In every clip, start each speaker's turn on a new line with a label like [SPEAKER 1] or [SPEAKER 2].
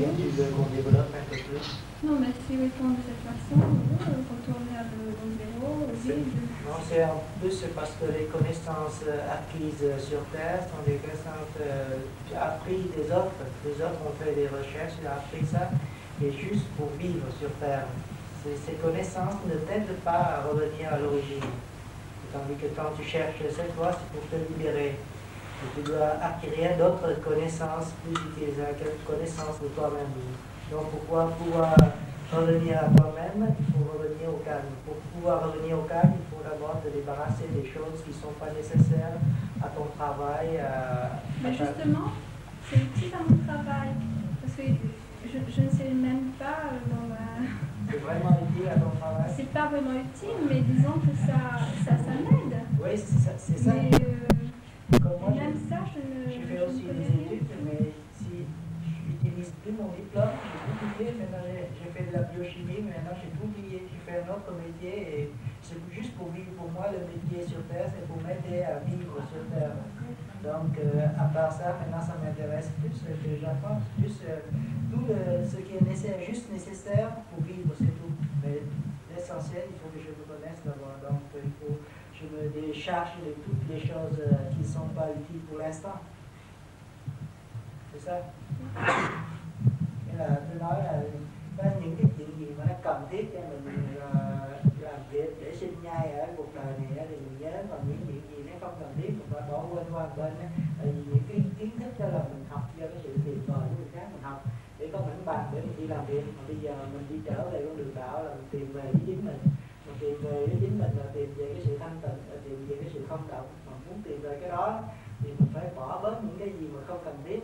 [SPEAKER 1] Tu veux qu'on développe un peu plus?
[SPEAKER 2] Non, mais si répondre de cette façon, retourner à zéro,
[SPEAKER 1] non, c'est en plus parce que les connaissances acquises sur Terre sont des connaissances apprises des autres. Les autres ont fait des recherches, ils ont appris ça, et juste pour vivre sur Terre. Ces connaissances ne t'aident pas à revenir à l'origine. Tandis que quand tu cherches cette voie, c'est pour te libérer. Et tu dois acquérir d'autres connaissances plus utiles, connaissances de toi-même. Donc pour pouvoir revenir à toi-même, il faut revenir au calme. Pour pouvoir revenir au calme, il faut d'abord te débarrasser des choses qui ne sont pas nécessaires à ton travail.
[SPEAKER 2] Mais justement, c'est utile à mon travail. Parce que je ne sais même pas dans ma...
[SPEAKER 1] C'est vraiment utile à ton travail?
[SPEAKER 2] C'est pas vraiment utile, mais disons que ça m'aide.
[SPEAKER 1] Oui, c'est ça.
[SPEAKER 2] Mais
[SPEAKER 1] comme moi,
[SPEAKER 2] même ça, je
[SPEAKER 1] fais aussi des études, mais si j'utilise plus mon diplôme, j'ai tout oublié. Maintenant, j'ai fait de la biochimie, mais maintenant j'ai tout oublié. J'ai fait un autre métier et c'est juste pour vivre. Pour moi, le métier sur Terre, c'est pour m'aider à vivre sur Terre. Donc, à part ça, maintenant, ça m'intéresse plus que j'apprends plus tout ce qui est juste nécessaire pour vivre, c'est tout. Mais l'essentiel, il faut que je me connaisse d'abord. Donc, il faut que je me décharge de toutes les choses qui ne sont pas utiles pour l'instant. C'est ça? Nghĩa là tôi nói là có những cái chuyện gì mà nó cần thiết cho mình làm việc để sinh nhai ở cuộc đời này thì mình nhớ, còn những chuyện gì nó không cần thiết mình phải bỏ quên qua một bên. Tại vì những cái kiến thức đó là mình học do cái sự tìm tòi của người khác mình học để có mảnh bằng để mình đi làm việc. Mà bây giờ mình đi trở về con đường đạo là mình tìm về với chính mình. Mình tìm về với chính mình là tìm về cái sự thanh tịnh, là tìm về cái sự không động. Mà muốn tìm về cái đó thì mình phải bỏ bớt những cái gì mà không cần thiết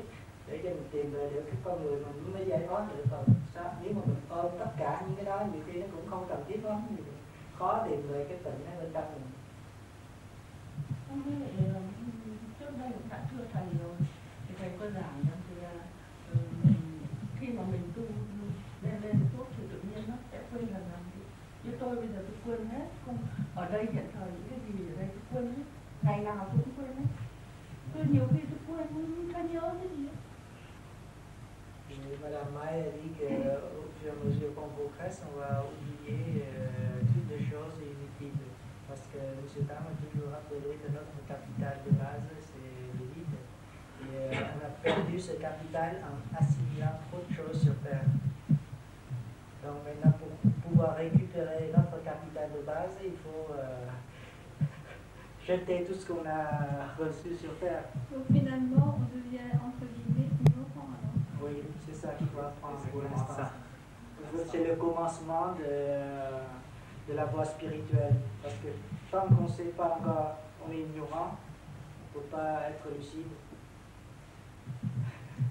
[SPEAKER 1] để cho mình tìm về được cái con người mình mới giải thoát được. Còn sao nếu mà mình ôm tất cả những cái đó nhiều khi nó cũng không cần thiết lắm, thì khó tìm về cái tịnh ở bên trong mình.
[SPEAKER 3] Không biết là trước đây cũng đã thưa thầy rồi, thì thầy có giảng rằng thì là khi mà mình tu lên thuốc thì tự nhiên nó sẽ quên lần làm gì. Như tôi bây giờ tôi quên hết, không ở đây hiện thời những cái gì ở đây tôi quên hết, ngày nào tôi cũng quên hết. Tôi nhiều khi tôi quên không có nhớ cái gì.
[SPEAKER 1] Madame May a dit qu'au fur et à mesure qu'on progresse, on va oublier toutes les choses inutiles. Parce que M. Tam a toujours rappelé que notre capital de base, c'est le vide. Et on a perdu ce capital en assimilant trop de choses sur Terre. Donc maintenant, pour pouvoir récupérer notre capital de base, il faut jeter tout ce qu'on a reçu sur Terre.
[SPEAKER 2] Donc finalement, on devient entre guillemets ignorant alors.
[SPEAKER 1] Oui, c'est ça qu'il faut apprendre pour l'instant. C'est le commencement de la voie spirituelle. Parce que tant qu'on ne sait pas encore, on est ignorant, on ne peut pas être lucide.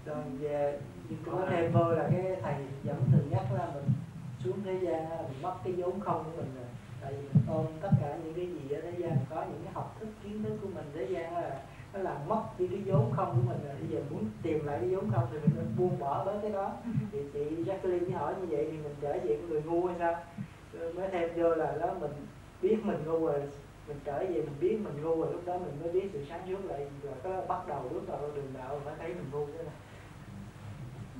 [SPEAKER 1] Donc, những cái vấn đề vô là cái thầy dẫn thường nhắc là mình xuống thế gian là mình mất cái vốn không của mình rồi. Tại vì mình ôm tất cả những cái gì ở thế gian, có những cái học thức, kiến thức của mình thế gian là nó làm mất đi cái vốn không của mình rồi. Bây giờ muốn tìm lại cái vốn không thì mình phải buông bỏ bớt cái đó. Thì chị Jacqueline hỏi như vậy thì mình trở về người ngu hay sao? Mới thêm vô là đó mình biết mình ngu rồi, mình trở về mình biết mình ngu rồi, lúc đó mình mới biết sự sáng suốt lại là có bắt đầu bước vào đường đạo phải thấy mình ngu thế này.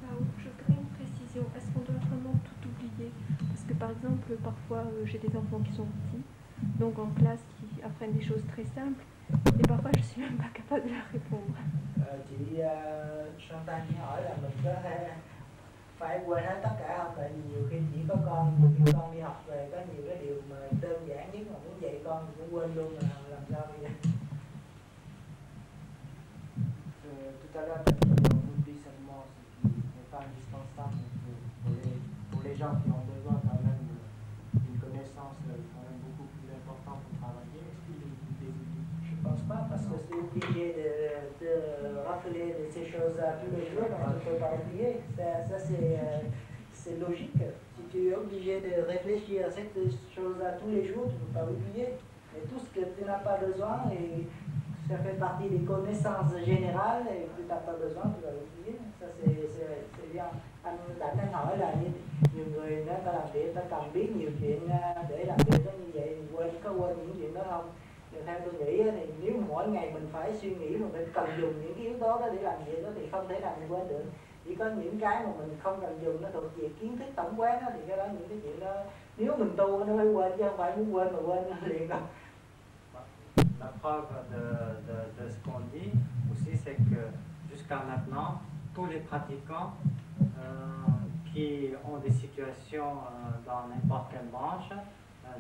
[SPEAKER 4] Je voudrais une précision. Est-ce qu'on doit vraiment tout oublier? Parce que par exemple, parfois j'ai des enfants qui sont petits, donc en classe qui apprennent des choses très simples, et parfois je suis même pas capable de leur répondre.
[SPEAKER 1] Chị Chantal hỏi là mình có phải quên hết tất cả không? Tại vì nhiều khi chỉ có con đi học về có nhiều cái điều mà đơn giản nhất mà muốn dạy con thì cũng quên luôn, là làm sao bây giờ? Tout à l'heure, on oublie seulement ce qui n'est pas indispensable pour les gens qui ont besoin quand même d'une connaissance quand même beaucoup plus importante pour travailler. Est-ce qu'il les oublie? Je ne pense pas, parce que c'est obligé de rappeler ces choses-là tous les jours, donc tu ne peux pas oublier. Ça c'est logique. Si tu es obligé de réfléchir à cette chose-là tous les jours, tu ne peux pas oublier. Mais tout ce que tu n'as pas besoin, et ça fait partie des connaissances générales et que tu n'as pas besoin, tu vas oublier. Ça c'est bien. Anh đang hỏi là nhiều người nó ta làm việc, ta cần biết nhiều chuyện để làm việc đó, như vậy có quên những chuyện đó không? Thì theo tôi nghĩ thì nếu mỗi ngày mình phải suy nghĩ, mình phải cần dùng những cái yếu tố đó để làm việc đó thì không thể nào mình quên được. Chỉ có những cái mà mình không cần dùng nó thuộc về kiến thức tổng quán đó, thì cái đó những cái chuyện đó nếu mình tu nó mới quên, chứ không phải muốn quên mà quên liền đâu.
[SPEAKER 5] La preuve de ce qu'on dit aussi, c'est que jusqu'à maintenant, tous les pratiquants qui ont des situations dans n'importe quelle branche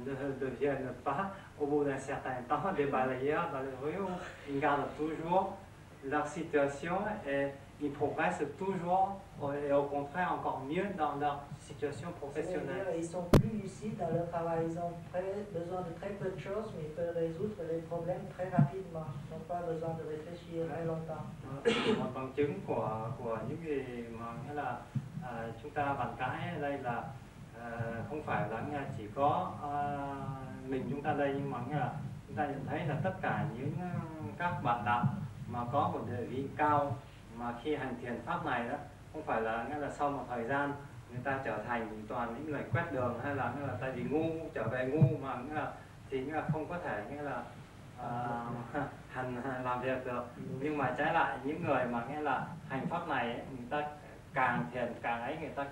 [SPEAKER 5] ne deviennent pas, au bout d'un certain temps, des balayeurs dans les rues. Ils gardent toujours leur situation et ils progressent toujours, et au contraire encore mieux dans leur situation professionnelle.
[SPEAKER 1] Ils sont plus lucides dans leur travail, ils ont besoin de très peu de choses, mais ils peuvent résoudre les problèmes très rapidement. Ils n'ont pas besoin de réfléchir très longtemps.
[SPEAKER 5] Một bằng chứng của những gì mà nghĩa là chúng ta bàn cãi ở đây là không phải là chỉ có mình chúng ta đây, nhưng mà nghĩa là chúng ta nhận thấy là tất cả những các bạn đạo mà có một địa vị cao mà khi hành thiền pháp này đó, không phải là nghĩa là sau một thời gian người ta trở thành toàn những người quét đường, hay là nghĩa là tại vì ngu trở về ngu, mà nghĩa là thì nghĩa là không có thể nghĩa là làm việc được. Nhưng mà trái lại những người mà nghĩa là hành pháp này ấy, người ta càng thiền càng ấy, người ta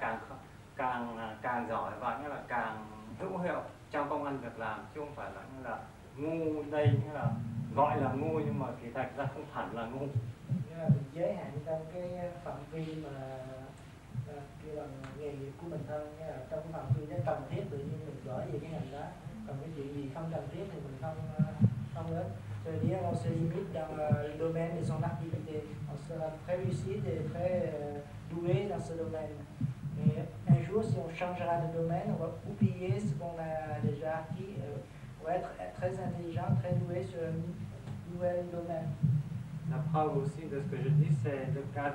[SPEAKER 5] càng giỏi và nghĩa là càng hữu hiệu trong công ăn việc làm, chứ không phải là nghĩa là ngu đây nghĩa là gọi là ngu nhưng mà kỳ thật ra không hẳn là ngu.
[SPEAKER 1] Nghĩa là mình giới hạn trong cái phạm vi mà kêu bằng nghề nghiệp của mình thôi, nghĩa là trong cái phạm vi nó cần thiết tự nhiên mình giỏi về cái ngành đó, còn cái chuyện gì không cần thiết thì mình không đến. C'est-à-dire on se limite dans le domaine de son activité, on sera très lucide et très doué dans ce domaine. Mais un jour, si on changera de domaine, on va oublier ce qu'on a déjà acquis. On va être très intelligent, très doué sur un nouvel domaine.
[SPEAKER 5] La preuve aussi de ce que je dis, c'est le cas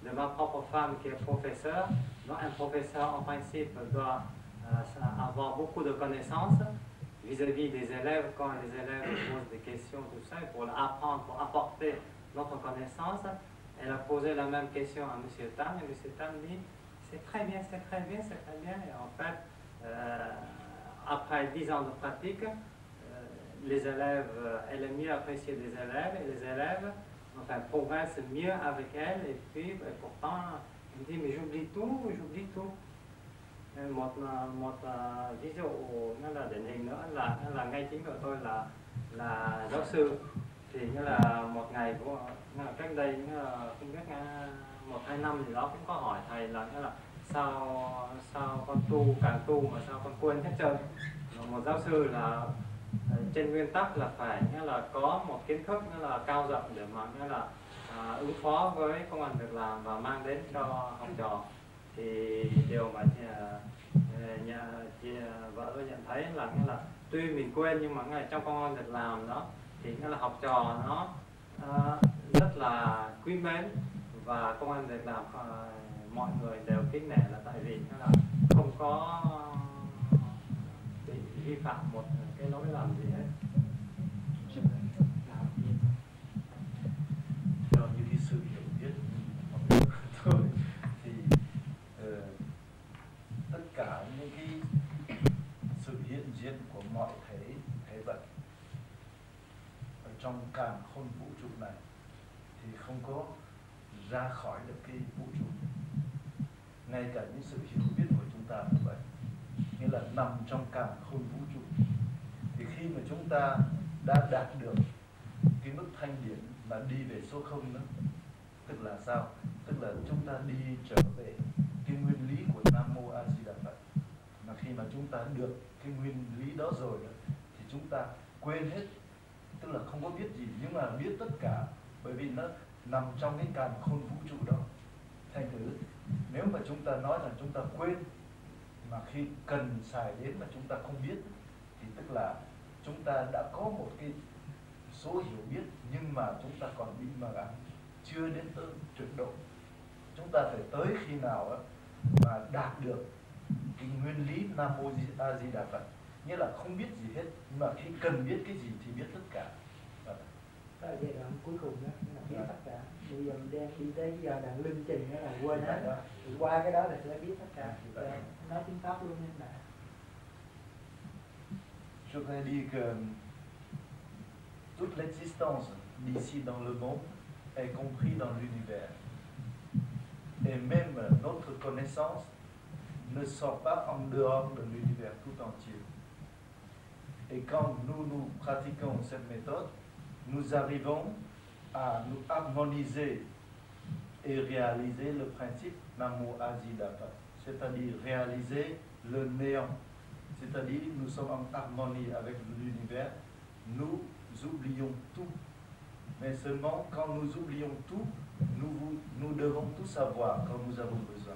[SPEAKER 5] de ma propre femme qui est professeure. Donc un professeur, en principe, doit avoir beaucoup de connaissances vis-à-vis des élèves. Quand les élèves posent des questions, tout ça, pour apprendre, pour apporter notre connaissance, elle a posé la même question à M. Tan, et M. Tan dit c'est très bien, c'est très bien, c'est très bien. Et en fait, après 10 ans de pratique, les élèves, elle est mieux appréciée des élèves, et les élèves enfin, progressent mieux avec elle, et puis et pourtant, elle me dit mais j'oublie tout. Một ví dụ nó là điển hình nữa là ngay chính của tôi là giáo sư, thì nghĩa là một ngày của cách đây không biết 1-2 năm gì đó cũng có hỏi thầy là nghĩa là sao con càng tu mà sao con quên hết trơn. Một giáo sư là trên nguyên tắc là phải nghĩa là có một kiến thức nghĩa là cao rộng để mà nghĩa là ứng phó với công ăn việc làm và mang đến cho học trò. Thì điều mà chị vợ tôi nhận thấy là nghĩa là tuy mình quên nhưng mà trong công ăn việc làm đó thì nghĩa là học trò nó rất là quý mến, và công ăn việc làm mọi người đều kính nể là tại vì nghĩa là không có bị vi phạm một cái lỗi làm gì hết.
[SPEAKER 6] Cho những cái sự hiểu biết thôi thì tất cả những cái sự hiện diện của mọi thế vật ở trong càn khôn vũ trụ này thì không có ra khỏi được cái vũ trụ. Ngay cả những sự hiểu biết của chúng ta như vậy, nghĩa là nằm trong càn khôn vũ trụ. Thì khi mà chúng ta đã đạt được cái mức thanh điển mà đi về số không nữa, tức là sao? Tức là chúng ta đi trở về cái nguyên lý của Nam Mô A Di Đà Phật. Mà khi mà chúng ta được cái nguyên lý đó rồi thì chúng ta quên hết, tức là không có biết gì nhưng mà biết tất cả, bởi vì nó nằm trong cái càn khôn vũ trụ đó. Thành thử nếu mà chúng ta nói rằng chúng ta quên, mà khi cần xài đến mà chúng ta không biết, thì tức là chúng ta đã có một cái số hiểu biết nhưng mà chúng ta còn bị mờ ám, chưa đến tới tuyệt độ. Chúng ta phải tới khi nào đó mà đạt được cái nguyên lý Nam Mô A Di Đà Phật, nghĩa là không biết gì hết, nhưng mà khi cần biết cái gì thì biết tất cả.
[SPEAKER 1] Đó là giai đoạn cuối cùng đó, là biết tất cả. Bây giờ mình đang đi tới giờ đoạn lưng chừng đó là quên hết, thì qua cái đó là sẽ biết tất cả. Nói tiếng Pháp luôn em đã.
[SPEAKER 6] Je voudrais dire que toute l'existence d'ici dans le monde est comprise dans l'univers. connaissance ne sort pas en dehors de l'univers tout entier. Et quand nous pratiquons cette méthode, nous arrivons à nous harmoniser et réaliser le principe Namo Adidapa, c'est-à-dire réaliser le néant. C'est-à-dire nous sommes en harmonie avec l'univers, nous oublions tout. Mais seulement quand nous oublions tout, nous devons tout savoir quand nous avons besoin.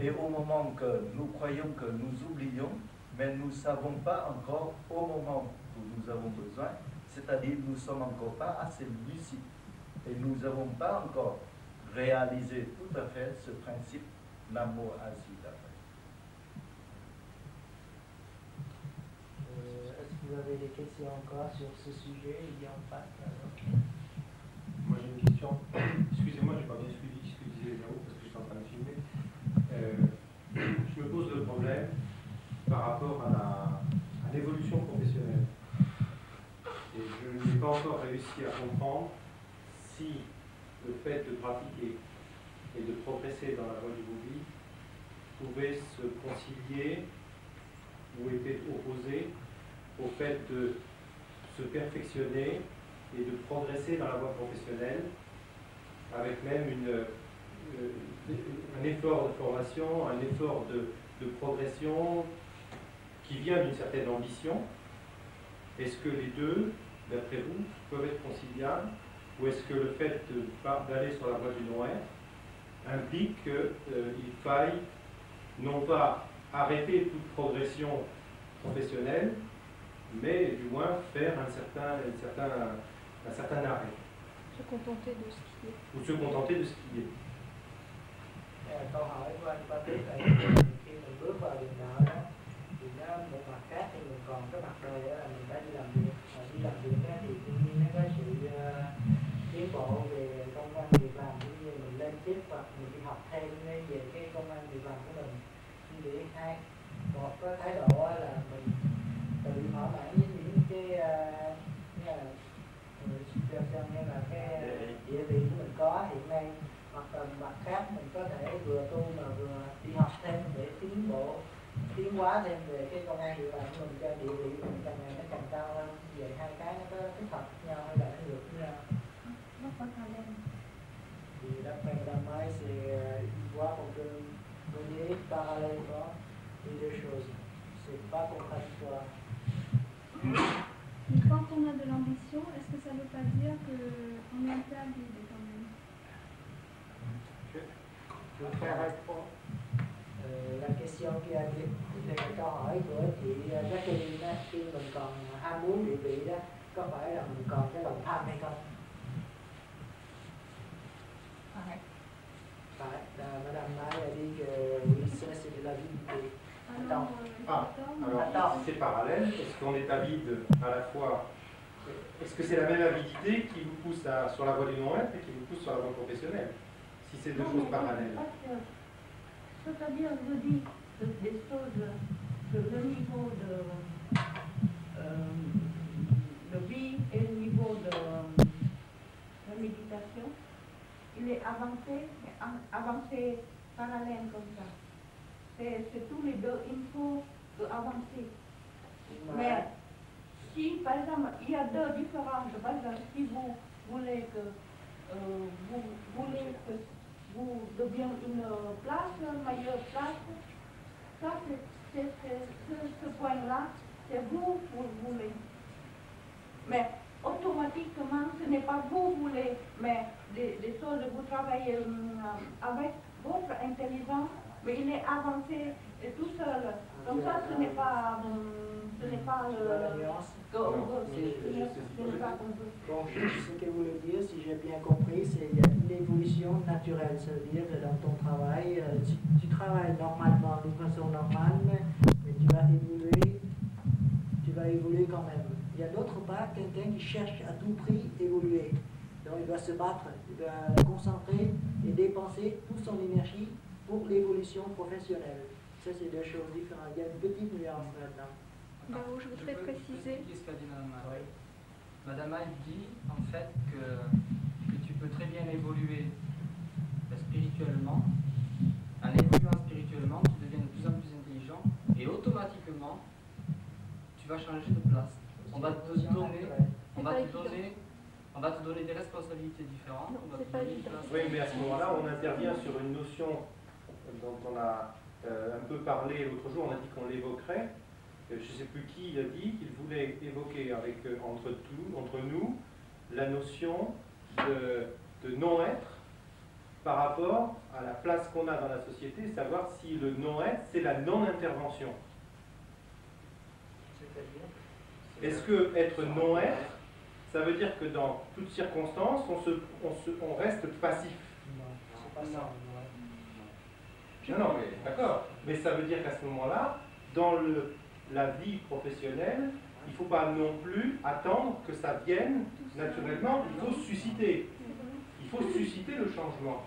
[SPEAKER 6] Et au moment que nous croyons que nous oublions, mais nous ne savons pas encore au moment où nous avons besoin, c'est-à-dire nous ne sommes encore pas assez lucides et nous n'avons pas encore réalisé tout à fait ce principe Namo Adidapa.
[SPEAKER 1] Est-ce que vous avez des questions encore sur ce sujet? Il y a pas.
[SPEAKER 7] Moi j'ai une question. Excusez-moi, j'ai pas bien suivi ce que disait Léo parce que je suis en train de filmer. Je me pose le problème par rapport à l'évolution professionnelle. Et je n'ai pas encore réussi à comprendre si le fait de pratiquer et de progresser dans la voie du Bouddhi pouvait se concilier ou était opposé au fait de se perfectionner et de progresser dans la voie professionnelle avec même un effort de formation, un effort de progression qui vient d'une certaine ambition. Est-ce que les deux, d'après vous, peuvent être conciliables, ou est-ce que le fait d'aller sur la voie du non-être implique qu'il faille non pas arrêter toute progression professionnelle, mais du moins faire un certain arrêt?
[SPEAKER 4] Se contenter de ce qui est.
[SPEAKER 7] Ou se contenter de ce qui est.
[SPEAKER 1] Câu hỏi của anh Patrick là khi mình bước vào điện đạo đó, thì nó một mặt khác thì mình còn cái mặt đời đó là mình đã đi làm việc. Đi làm việc đó thì tự nhiên nó có sự tiến bộ về công ăn việc làm, cũng như mình lên tiếp hoặc mình đi học thêm về cái công ăn việc làm của mình. Như vậy hai một cái thái độ là mình tự thỏa mãn với những cái như là cái địa vị của mình có hiện nay, hoặc là mặt khác mình có thể vừa tu mà vừa đi học thêm để tiến hóa thêm về cái công an việc làm của mình, cho địa vị của mình càng ngày nó càng cao hơn. Vậy hai cái nó có thích hợp với nhau hay là nó ngược với nhau?
[SPEAKER 3] Nó có khả năng.
[SPEAKER 1] Thì d'après Madame Mai, c'est voir qu'on peut mener parallèlement les deux choses. C'est pas contradictoire.
[SPEAKER 2] Mais quand on a de l'ambition, est-ce que ça ne veut pas dire qu'on est un peu avide quand même?
[SPEAKER 1] Je vais faire répondre la question qui a dit về câu hỏi của chị Jacqueline đó, khi mình còn ham muốn địa vị đó, có phải là mình còn cái lòng tham hay không?
[SPEAKER 3] Phải.
[SPEAKER 1] Phải. Madame Mai a dit que oui, ça c'est de l'avidité.
[SPEAKER 7] Alors, c'est parallèle. Est-ce qu'on est avide à la fois? Est-ce que c'est la même avidité qui vous pousse sur la voie du non-être et qui vous pousse sur la voie professionnelle? Si c'est deux choses parallèles.
[SPEAKER 3] C'est-à-dire, je dis des choses, le niveau de vie et le niveau de la méditation, il est avancé, mais avancé parallèle comme ça. C'est tous les deux, il faut avancer. Mais si, par exemple, il y a deux différences, par exemple, si vous voulez que vous deveniez une place, une meilleure place, ça c'est ce point-là, c'est vous voulez. Mais automatiquement, ce n'est pas vous voulez, mais des choses, vous travaillez avec votre intelligence, mais il est avancé tout seul. Comme ça, ce n'est pas
[SPEAKER 1] la nuance. Bon, ce que vous voulez dire, si j'ai bien compris, c'est qu'il y a une évolution naturelle. Ça veut dire que dans ton travail, tu travailles normalement, d'une façon normale, mais tu vas évoluer quand même. Il y a d'autre part quelqu'un qui cherche à tout prix évoluer. Donc il doit se battre, il doit concentrer et dépenser toute son énergie pour l'évolution professionnelle. Ça, c'est deux choses différentes. Il y a une petite nuance là-dedans.
[SPEAKER 4] Je voudrais préciser.
[SPEAKER 8] Ce qu'a dit Madame Maille.
[SPEAKER 1] Oui.
[SPEAKER 8] Madame Maille dit en fait que tu peux très bien évoluer spirituellement vas changer de place. On va te donner, on va
[SPEAKER 4] pas
[SPEAKER 8] te
[SPEAKER 4] évident.
[SPEAKER 8] donner, on va te donner des responsabilités différentes.
[SPEAKER 4] Non,
[SPEAKER 8] On va
[SPEAKER 4] c'est
[SPEAKER 8] te
[SPEAKER 4] pas
[SPEAKER 8] donner une
[SPEAKER 4] évident.
[SPEAKER 8] place.
[SPEAKER 7] Oui, mais à ce moment-là, on intervient sur une notion dont on a un peu parlé l'autre jour, on a dit qu'on l'évoquerait. Je ne sais plus qui il a dit qu'il voulait évoquer avec, entre nous la notion de non-être par rapport à la place qu'on a dans la société, savoir si le non-être, c'est la non-intervention. Est-ce que être non-être, ça veut dire que dans toutes circonstances, on reste passif?
[SPEAKER 1] C'est pas ça.
[SPEAKER 7] Non, mais d'accord. Mais ça veut dire qu'à ce moment-là, dans la vie professionnelle, il ne faut pas non plus attendre que ça vienne naturellement. Il faut susciter. Il faut susciter le changement.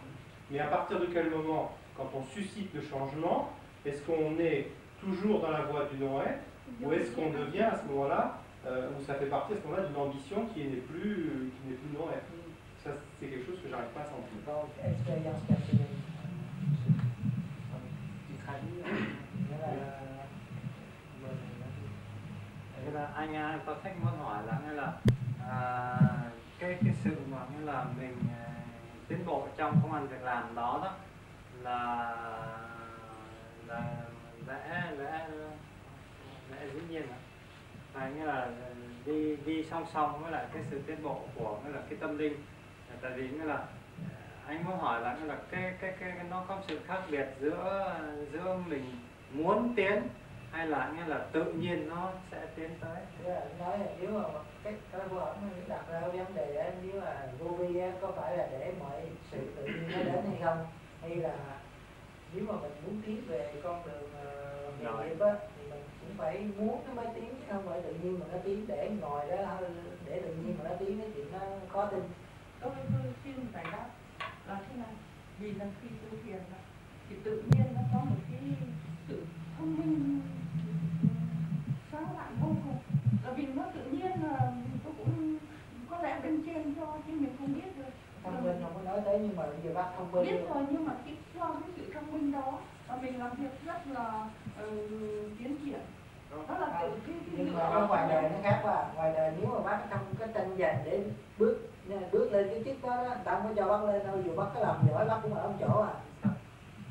[SPEAKER 7] Mais à partir de quel moment, quand on suscite le changement, est-ce qu'on est toujours dans la voie du non-être, ou est-ce qu'on devient à ce moment-là, ou ça fait partie à ce moment-là d'une ambition qui n'est plus non-être? Ça, c'est quelque chose que j'arrive pas à sentir.
[SPEAKER 1] Donc, expérience personnelle. Tu traduis
[SPEAKER 5] Thế là anh có khách muốn hỏi là nghĩa là cái sự mà nghĩa là mình tiến bộ trong công ăn việc làm đó đó là lẽ dĩ nhiên và nghĩa là đi song song với lại cái sự tiến bộ của nghĩa là cái tâm linh. Tại vì nghĩa là anh muốn hỏi là nghĩa là cái nó có sự khác biệt giữa mình muốn tiến hay là nghĩa là tự nhiên nó sẽ tiến tới.
[SPEAKER 1] Nói nếu mà cái của ông đặt ra cái vấn đề đó, nếu mà vô vi có phải là để mọi sự tự nhiên nó đến hay không, hay là nếu mà mình muốn tiến về con đường nghề nghiệp á thì mình cũng phải muốn nó mới tiến, chứ không phải tự nhiên mà nó tiến để ngồi đó để tự nhiên mà nó tiến, cái chuyện nó khó tin.
[SPEAKER 3] Tôi xin giải đáp là thế này, vì là khi tu thiền thì tự nhiên nó có một cái sự thông minh sáng lạn vô cùng, là vì nó tự nhiên là tôi cũng có lẽ bên trên cho chứ mình không biết được.
[SPEAKER 1] Thông minh không có nói tới, nhưng mà bây giờ bác thông minh
[SPEAKER 3] biết rồi, nhưng mà do cái sự thông minh đó và mình làm việc rất là tiến triển, đó là tự
[SPEAKER 1] nhưng mà ở ngoài đời nó khác quá. Ngoài đời nếu mà bác không có tranh giành để bước lên cái chức đó, người ta không có cho bác lên đâu, dù bác có làm giỏi bác cũng ở một chỗ à.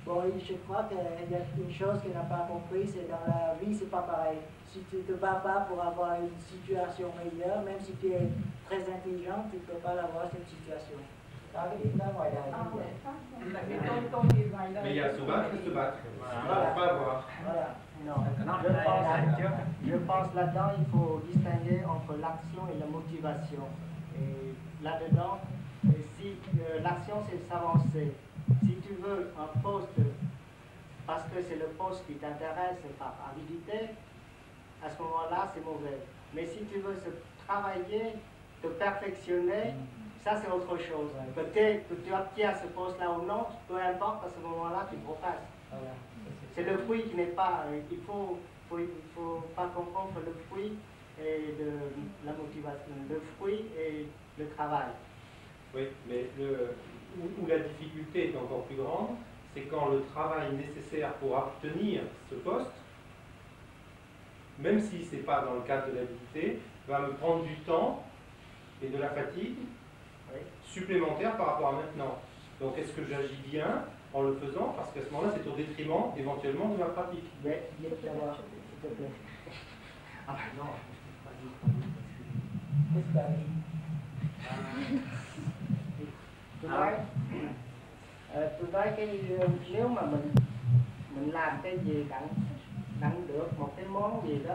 [SPEAKER 1] Bon, je crois qu'il y a une chose qu'il n'a pas compris, c'est dans la vie, c'est pas pareil. Si tu ne te bats pas pour avoir une situation meilleure, même si tu es très intelligent, tu ne peux pas avoir cette situation. Đó, cái điểm đó ngoài đời như vậy.
[SPEAKER 3] tôi thì ngoài đời.
[SPEAKER 7] Mais il y a se battre et se battre.
[SPEAKER 1] Voilà.
[SPEAKER 7] Pas avoir.
[SPEAKER 1] Voilà. Non,
[SPEAKER 5] Non,
[SPEAKER 1] je pense là-dedans, il faut distinguer entre l'action et la motivation. Et là-dedans, si l'action c'est s'avancer. Si tu veux un poste parce que c'est le poste qui t'intéresse par avidité, à ce moment-là c'est mauvais. Mais si tu veux travailler, te perfectionner, ça c'est autre chose. Peut-être que tu obtiens ce poste-là ou non, peu importe, à ce moment-là tu progresses. Voilà. C'est le fruit qui n'est pas. Il faut pas confondre le fruit et la motivation, le fruit et le travail.
[SPEAKER 7] Oui, mais où la difficulté est encore plus grande, c'est quand le travail nécessaire pour obtenir ce poste, même si ce n'est pas dans le cadre de l'avidité, va me prendre du temps et de la fatigue supplémentaire par rapport à maintenant. Donc est-ce que j'agis bien en le faisant, parce qu'à ce moment-là c'est au détriment éventuellement de ma pratique.
[SPEAKER 1] Mais il faut savoir, s'il te plaît. Ah non, qu'est-ce que tu as dit? Tôi nói cái nếu mà mình làm cái gì đặng được một cái món gì đó,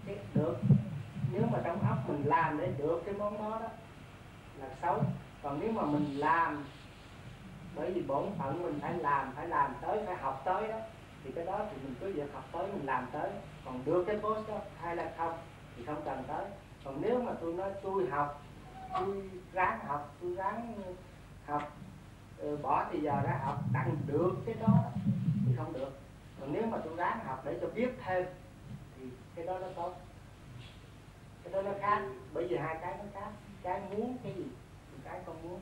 [SPEAKER 1] cái được, nếu mà trong óc mình làm để được cái món đó là xấu. Còn nếu mà mình làm bởi vì bổn phận mình phải làm tới, phải học tới đó, thì cái đó thì mình cứ việc học tới, mình làm tới. Còn được cái post đó hay là không thì không cần tới. Còn nếu mà tôi nói tôi học, tôi ráng học, bỏ thì giờ ra học đặng được cái đó thì không được. Còn nếu mà tôi ráng học để cho biết thêm thì cái đó nó tốt. Cái đó nó khác, bởi vì hai cái nó khác. Cái muốn cái gì, cái con muốn.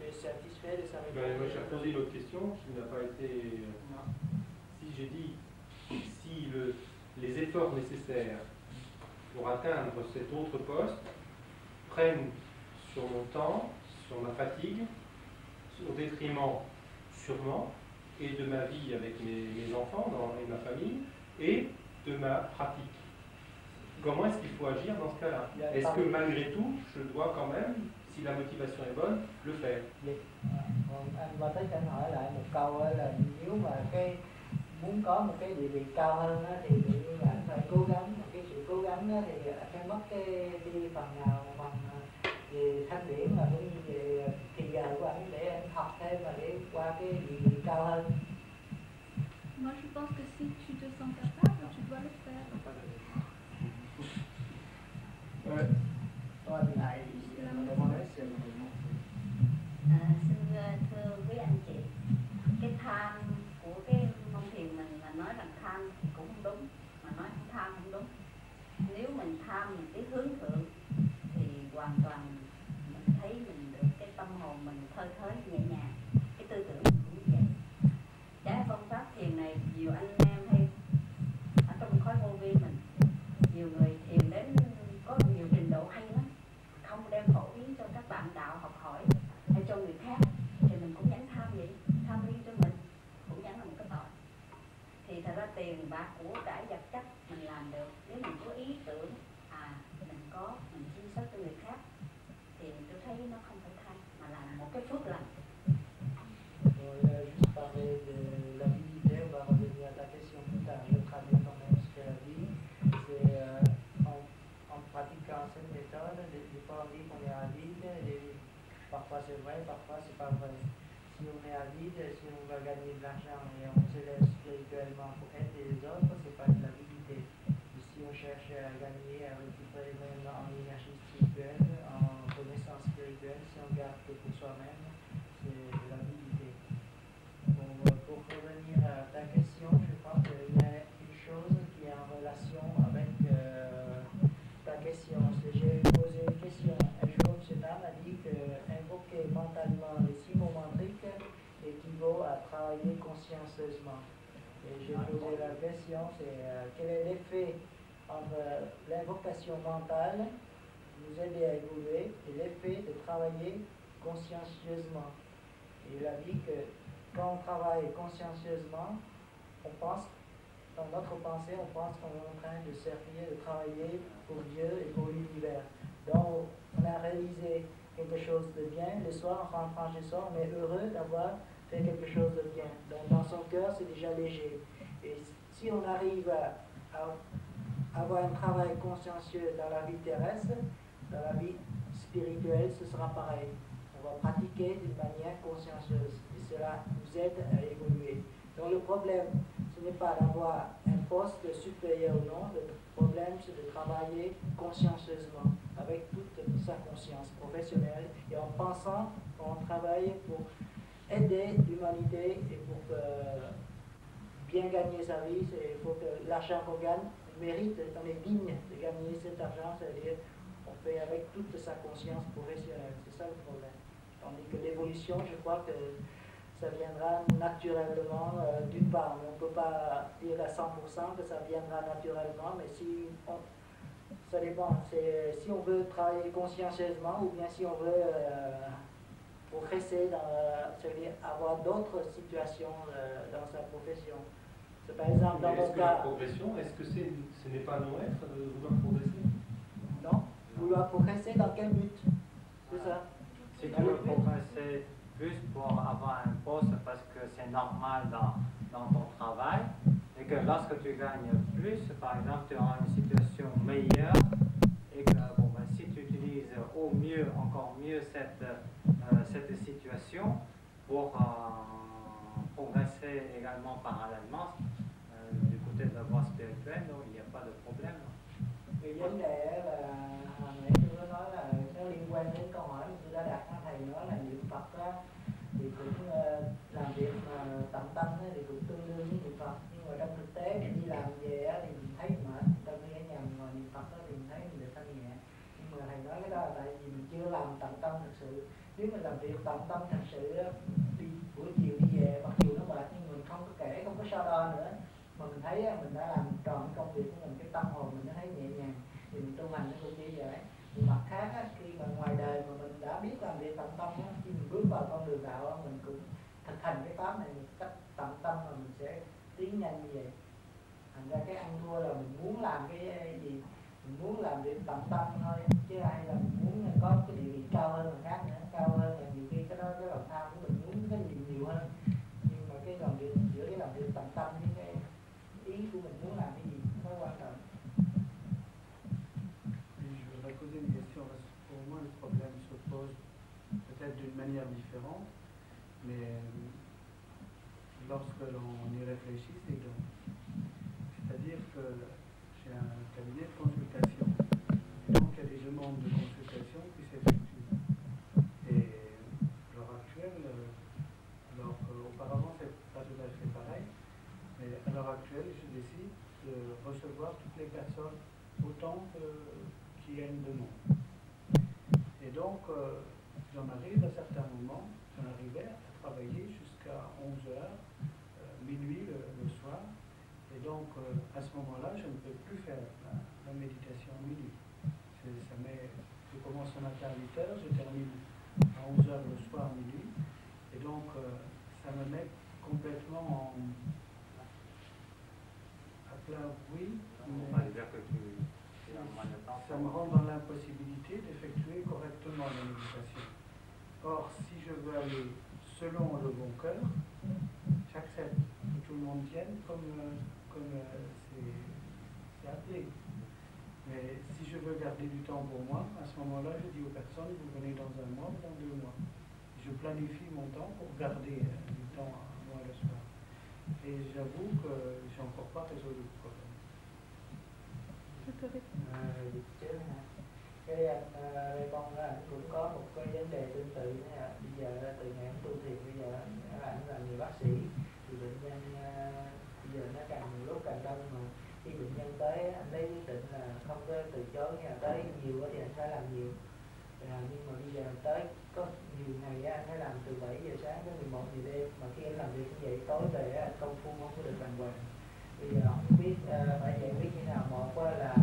[SPEAKER 7] Moi j'ai posé l'autre question qui n'a pas été. Si j'ai dit si les efforts nécessaires pour atteindre cet autre poste prenne sur mon temps, sur ma fatigue, au détriment sûrement et de ma vie avec mes enfants et ma famille et de ma pratique. Comment est-ce qu'il faut agir dans ce cas-là? Est-ce que malgré tout, je dois quand même, si la motivation est bonne, le faire?
[SPEAKER 1] Còn anh Ba Tích anh hỏi lại một câu là nếu mà muốn có một cái địa vị cao hơn á, thì tự nhiên là anh phải cố gắng, cái sự cố gắng á, thì anh phải mất đi phần nào bằng về thanh điển và cũng như về thì giờ của anh để anh học thêm và để qua cái địa vị cao hơn.
[SPEAKER 2] Moi, je pense que si tu te sens capable, tu dois le faire.
[SPEAKER 1] Còn lại
[SPEAKER 3] Xin thưa quý anh chị, cái tham của cái môn thiền mình là nói rằng tham thì cũng không đúng, mà nói không tham không đúng. Nếu mình tham mình cái hướng thượng thì hoàn toàn mình thấy mình được cái tâm hồn mình thơi thới nhẹ nhàng, cái tư tưởng mình cũng vậy. Cái phương pháp thiền này nhiều anh em hay ở trong khối vô vi mình, nhiều người thiền đến có nhiều trình độ hay lắm, không đem phổ biến cho các bạn đạo học hỏi hay cho người khác, thì mình cũng vẫn tham vậy, tham riêng cho mình cũng vẫn là một cái tội. Thì thật ra tiền bạc của cải vật chất mình làm được, nếu mình có ý tưởng mình có, mình chia sẻ cho người khác thì tôi thấy nó không phải tham mà là một cái phước lành.
[SPEAKER 1] Juste parler de l'avidité, on va revenir à ta question plus tard. Je traduis quand même ce qu'elle a dit. C'est en pratiquant cette méthode, des fois on dit qu'on est avide, et parfois c'est vrai, parfois c'est pas vrai. Si on est avide, si on va gagner de l'argent et on se laisse spirituellement pour aider les autres, c'est pas de l'avidité. Si on cherche à gagner, à récupérer même en énergie spirituelle, en connaissance spirituelle, si on garde que pour soi-même, c'est de l'avidité. Bon, pour revenir à ta question, je pense qu'il y a une chose qui est en relation avec ta question. J'ai posé une question. Un jour, M. Tam a dit qu'invoquer mentalement les 6 mots mantriques équivaut à travailler consciencieusement. Et j'ai posé la question, c'est quel est l'effet entre l'invocation mentale, nous aider à évoluer, et l'effet de travailler consciencieusement. Et il a dit que quand on travaille consciencieusement, on pense, dans notre pensée, on pense qu'on est en train de servir, de travailler pour Dieu et pour l'univers. Donc, on a réalisé quelque chose de bien. Le soir, en rentrant chez soi, on est heureux d'avoir fait quelque chose de bien. Donc, dans son cœur, c'est déjà léger. Et si on arrive à avoir un travail consciencieux dans la vie terrestre, dans la vie spirituelle, ce sera pareil. On va pratiquer d'une manière consciencieuse et cela nous aide à évoluer. Donc le problème, ce n'est pas d'avoir un poste supérieur ou non, le problème c'est de travailler consciencieusement, avec toute sa conscience professionnelle et en pensant qu'on travaille pour aider l'humanité et pour bien gagner sa vie. Il faut que l'argent qu'on gagne mérite, on est digne de gagner cet argent, c'est-à-dire on fait avec toute sa conscience professionnelle. C'est ça le problème. Tandis que l'évolution, je crois que ça viendra naturellement d'une part. Mais on ne peut pas dire à 100% que ça viendra naturellement, mais si ça dépend. Si on veut travailler consciencieusement ou bien si on veut progresser, c'est-à-dire avoir d'autres situations dans sa profession. C'est par exemple dans mon cas.
[SPEAKER 7] La progression, est-ce que ce n'est pas non être de vouloir progresser?
[SPEAKER 1] Non. Vouloir progresser dans quel but? C'est ça.
[SPEAKER 5] Si tu veux progresser plus pour avoir un poste parce que c'est normal dans ton travail et que lorsque tu gagnes plus, par exemple, tu auras une situation meilleure et que si tu utilises au mieux, encore mieux cette situation pour progresser également parallèlement du côté de la voie spirituelle, donc il n'y a pas de problème.
[SPEAKER 1] Cái vấn đề là hồi nãy tôi có nói là nó liên quan đến câu hỏi mà tôi đã đặt với thầy nói là niệm Phật á, thì cũng làm việc mà tận tâm á, thì cũng tương đương với niệm Phật, nhưng mà trong thực tế mình đi làm về á, thì mình thấy mệt, tâm đi ở nhà mình ngồi niệm Phật á, thì mình thấy mình được thanh nhẹ. Nhưng mà thầy nói cái đó là tại vì mình chưa làm tận tâm thực sự. Nếu mình làm việc tận tâm thật sự á, đi buổi chiều đi về mặc dù nó mệt nhưng mình không có kể, không có so đo nữa, mà mình thấy mình đã làm tròn công việc của mình, cái tâm hồn mình nó thấy nhẹ nhàng. thì mình tu hành nó cũng như vậy. Nhưng mặt khác á, khi mà ngoài đời mà mình đã biết làm việc tận tâm á, khi mình bước vào con đường đạo á, mình cũng thực hành cái pháp này một cách tận tâm mà mình sẽ tiến nhanh như vậy. Thành ra cái ăn thua là mình muốn làm cái gì, mình muốn làm việc tận tâm thôi, chứ ai là mình muốn có cái địa vị cao hơn người khác nữa, cao hơn là nhiều khi cái đó cái lòng tham của mình muốn cái gì nhiều hơn. Nhưng mà cái làm việc giữa cái làm việc tận tâm với cái ý của mình muốn làm cái gì nó quan trọng.
[SPEAKER 9] Je voudrais poser une question parce que pour moi le problème se pose peut-être d'une manière différente, mais lorsque l'on y réfléchit, c'est-à-dire que j'ai un cabinet de consultation, donc il y a des demandes de consultation qui s'effectuent. Et à l'heure actuelle, alors auparavant c'est pas tout à fait pareil, mais à l'heure actuelle je décide de recevoir toutes les personnes autant qu'il y a une demande. Et donc j'en arrive à certains moments, j'en arrivais à travailler jusqu'à 11h, minuit le soir. Et donc, à ce moment-là, je ne peux plus faire la méditation à minuit. Je commence ce matin à 8h, je termine à 11h le soir, minuit. Et donc, ça me met complètement à plein bruit. Ça me rend dans l'impossibilité d'effectuer correctement la méditation. Or, si je veux aller selon le bon cœur, j'accepte que tout le monde vienne comme c'est appelé. Mais si je veux garder du temps pour moi, à ce moment-là, je dis aux personnes, vous venez dans 1 mois ou dans 2 mois. Je planifie mon temps pour garder du temps à moi le soir. Et j'avoue que je n'ai encore pas résolu le problème.
[SPEAKER 1] Đây con cũng có một cái vấn đề tương tự. Bây giờ từ ngày em tu thiền, bây giờ anh là người bác sĩ, thì bệnh nhân bây giờ nó càng nhiều lúc càng đông, mà khi bệnh nhân tới anh lấy quyết định là không có từ chối, nghe tới nhiều thì anh phải làm nhiều. Nhưng mà bây giờ tới có nhiều ngày anh phải làm từ 7 giờ sáng đến 11 giờ đêm, mà khi anh làm việc như vậy tối về anh công phu không có được đàng hoàng. Bây giờ không biết phải giải quyết như nào. Một là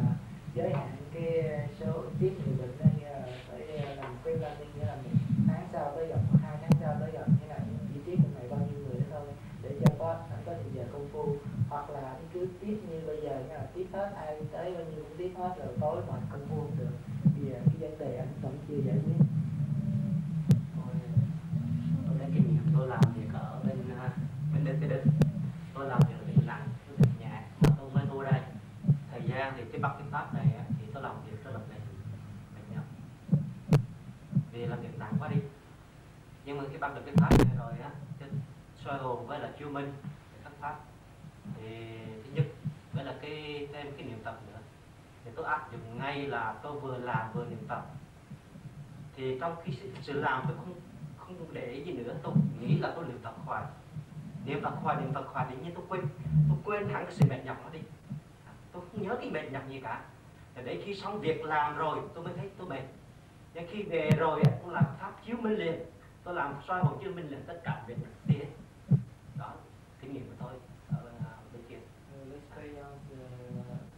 [SPEAKER 1] giới hạn cái số tiếp người bệnh phải làm cái planning, nghĩa là 1 tháng sau tới gặp, 2 tháng sau tới gặp, như là chỉ tiếp một ngày bao nhiêu người nữa thôi, để cho anh có nhiều giờ công phu. Hoặc là anh cứ tiếp như bây giờ, như là tiếp hết, ai tới bao nhiêu cũng tiếp hết, rồi tối mà công phu không được. Bây giờ cái vấn đề anh vẫn chưa giải quyết.
[SPEAKER 10] Tôi lấy kinh nghiệm tôi làm việc ở bên DTD, tôi làm việc ở bệnh nặng, bệnh nhẹ, mà tôi mới tu đây. Thời gian thì cái bắt cái pháp này thì tôi làm việc rất là mệt nhọc, vì làm việc nặng quá đi. Nhưng mà khi bắt được cái pháp này rồi á, cái soi hồn với là chiêu minh các pháp thì thứ nhất với là thêm cái niệm tập nữa, thì tôi áp dụng ngay là tôi vừa làm vừa niệm tập. Thì trong khi sự làm tôi không để ý gì nữa, tôi nghĩ là tôi niệm tập hoài, niệm tập hoài đến như tôi quên hẳn cái sự mệt nhọc nó đi. Tôi không nhớ cái mệt nhọc gì cả. Để khi xong việc làm rồi tôi mới thấy tôi mệt. Nhưng khi về rồi tôi làm pháp chiếu minh liền, tôi làm soi hồn chiếu minh liền, tất cả mệt nhọc đi hết. Đó kinh nghiệm của tôi ở bên kia.
[SPEAKER 1] L'expérience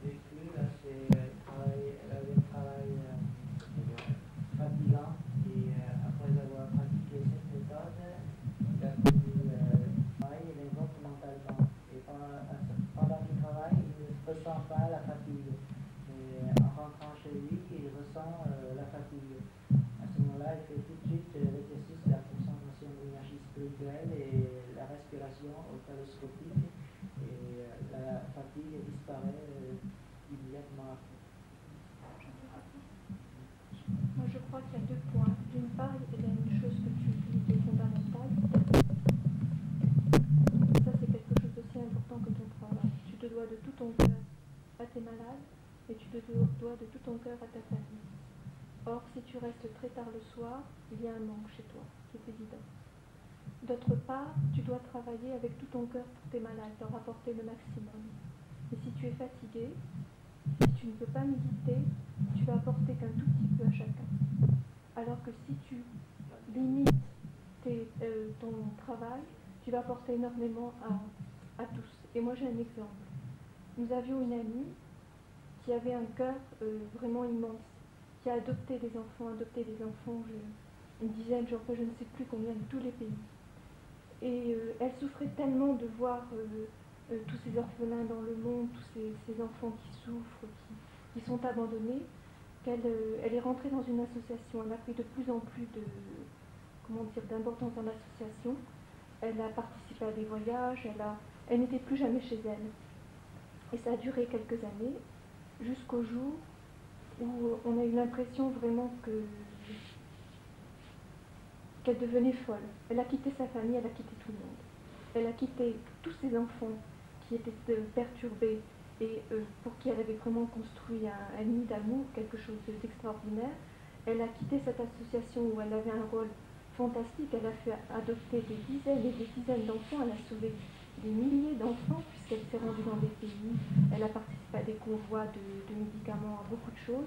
[SPEAKER 1] vécue là c'est fatigant, et après avoir pratiqué cette méthode, il a pu travailler et l'invoque mentalement. Et pendant qu'il travaille, il ne ressent pas la fatigue. Et en rentrant chez lui, il ressent la fatigue. À ce moment-là, il fait tout de suite l'exercice de la concentration de l'énergie spirituelle et la respiration autoloscopique. Et la fatigue disparaît immédiatement après.
[SPEAKER 4] Moi, je crois qu'il y a 2 points. D'une part, il y a une chose que tu dis qui est fondamentale. Ça, c'est quelque chose d'aussi important que ton travail. Tu te dois de tout ton cœur à tes malades et tu te dois de tout ton cœur à ta famille. Or, si tu restes très tard le soir, il y a un manque chez toi, c'est évident. D'autre part, tu dois travailler avec tout ton cœur pour tes malades, leur apporter le maximum. Et si tu es fatigué, si tu ne peux pas méditer, tu vas apporter qu'un tout petit peu à chacun. Alors que si tu limites ton travail, tu vas apporter énormément à tous. Et moi j'ai un exemple. Nous avions une amie qui qui avait un cœur vraiment immense, qui a adopté des enfants, une dizaine, je ne sais plus combien, de tous les pays. Et elle souffrait tellement de voir tous ces orphelins dans le monde, tous ces enfants qui souffrent, qui sont abandonnés, qu'elle elle est rentrée dans une association. Elle a pris de plus en plus d'importance dans l'association. Elle a participé à des voyages, elle n'était plus jamais chez elle. Et ça a duré quelques années, jusqu'au jour où on a eu l'impression vraiment qu'elle devenait folle. Elle a quitté sa famille, elle a quitté tout le monde. Elle a quitté tous ses enfants qui étaient perturbés et pour qui elle avait vraiment construit un nid d'amour, quelque chose d'extraordinaire. Elle a quitté cette association où elle avait un rôle fantastique. Elle a fait adopter des dizaines et des dizaines d'enfants. Elle a sauvé des milliers d'enfants puisqu'elle s'est rendue dans des pays. Elle a participé à des convois de médicaments, à beaucoup de choses.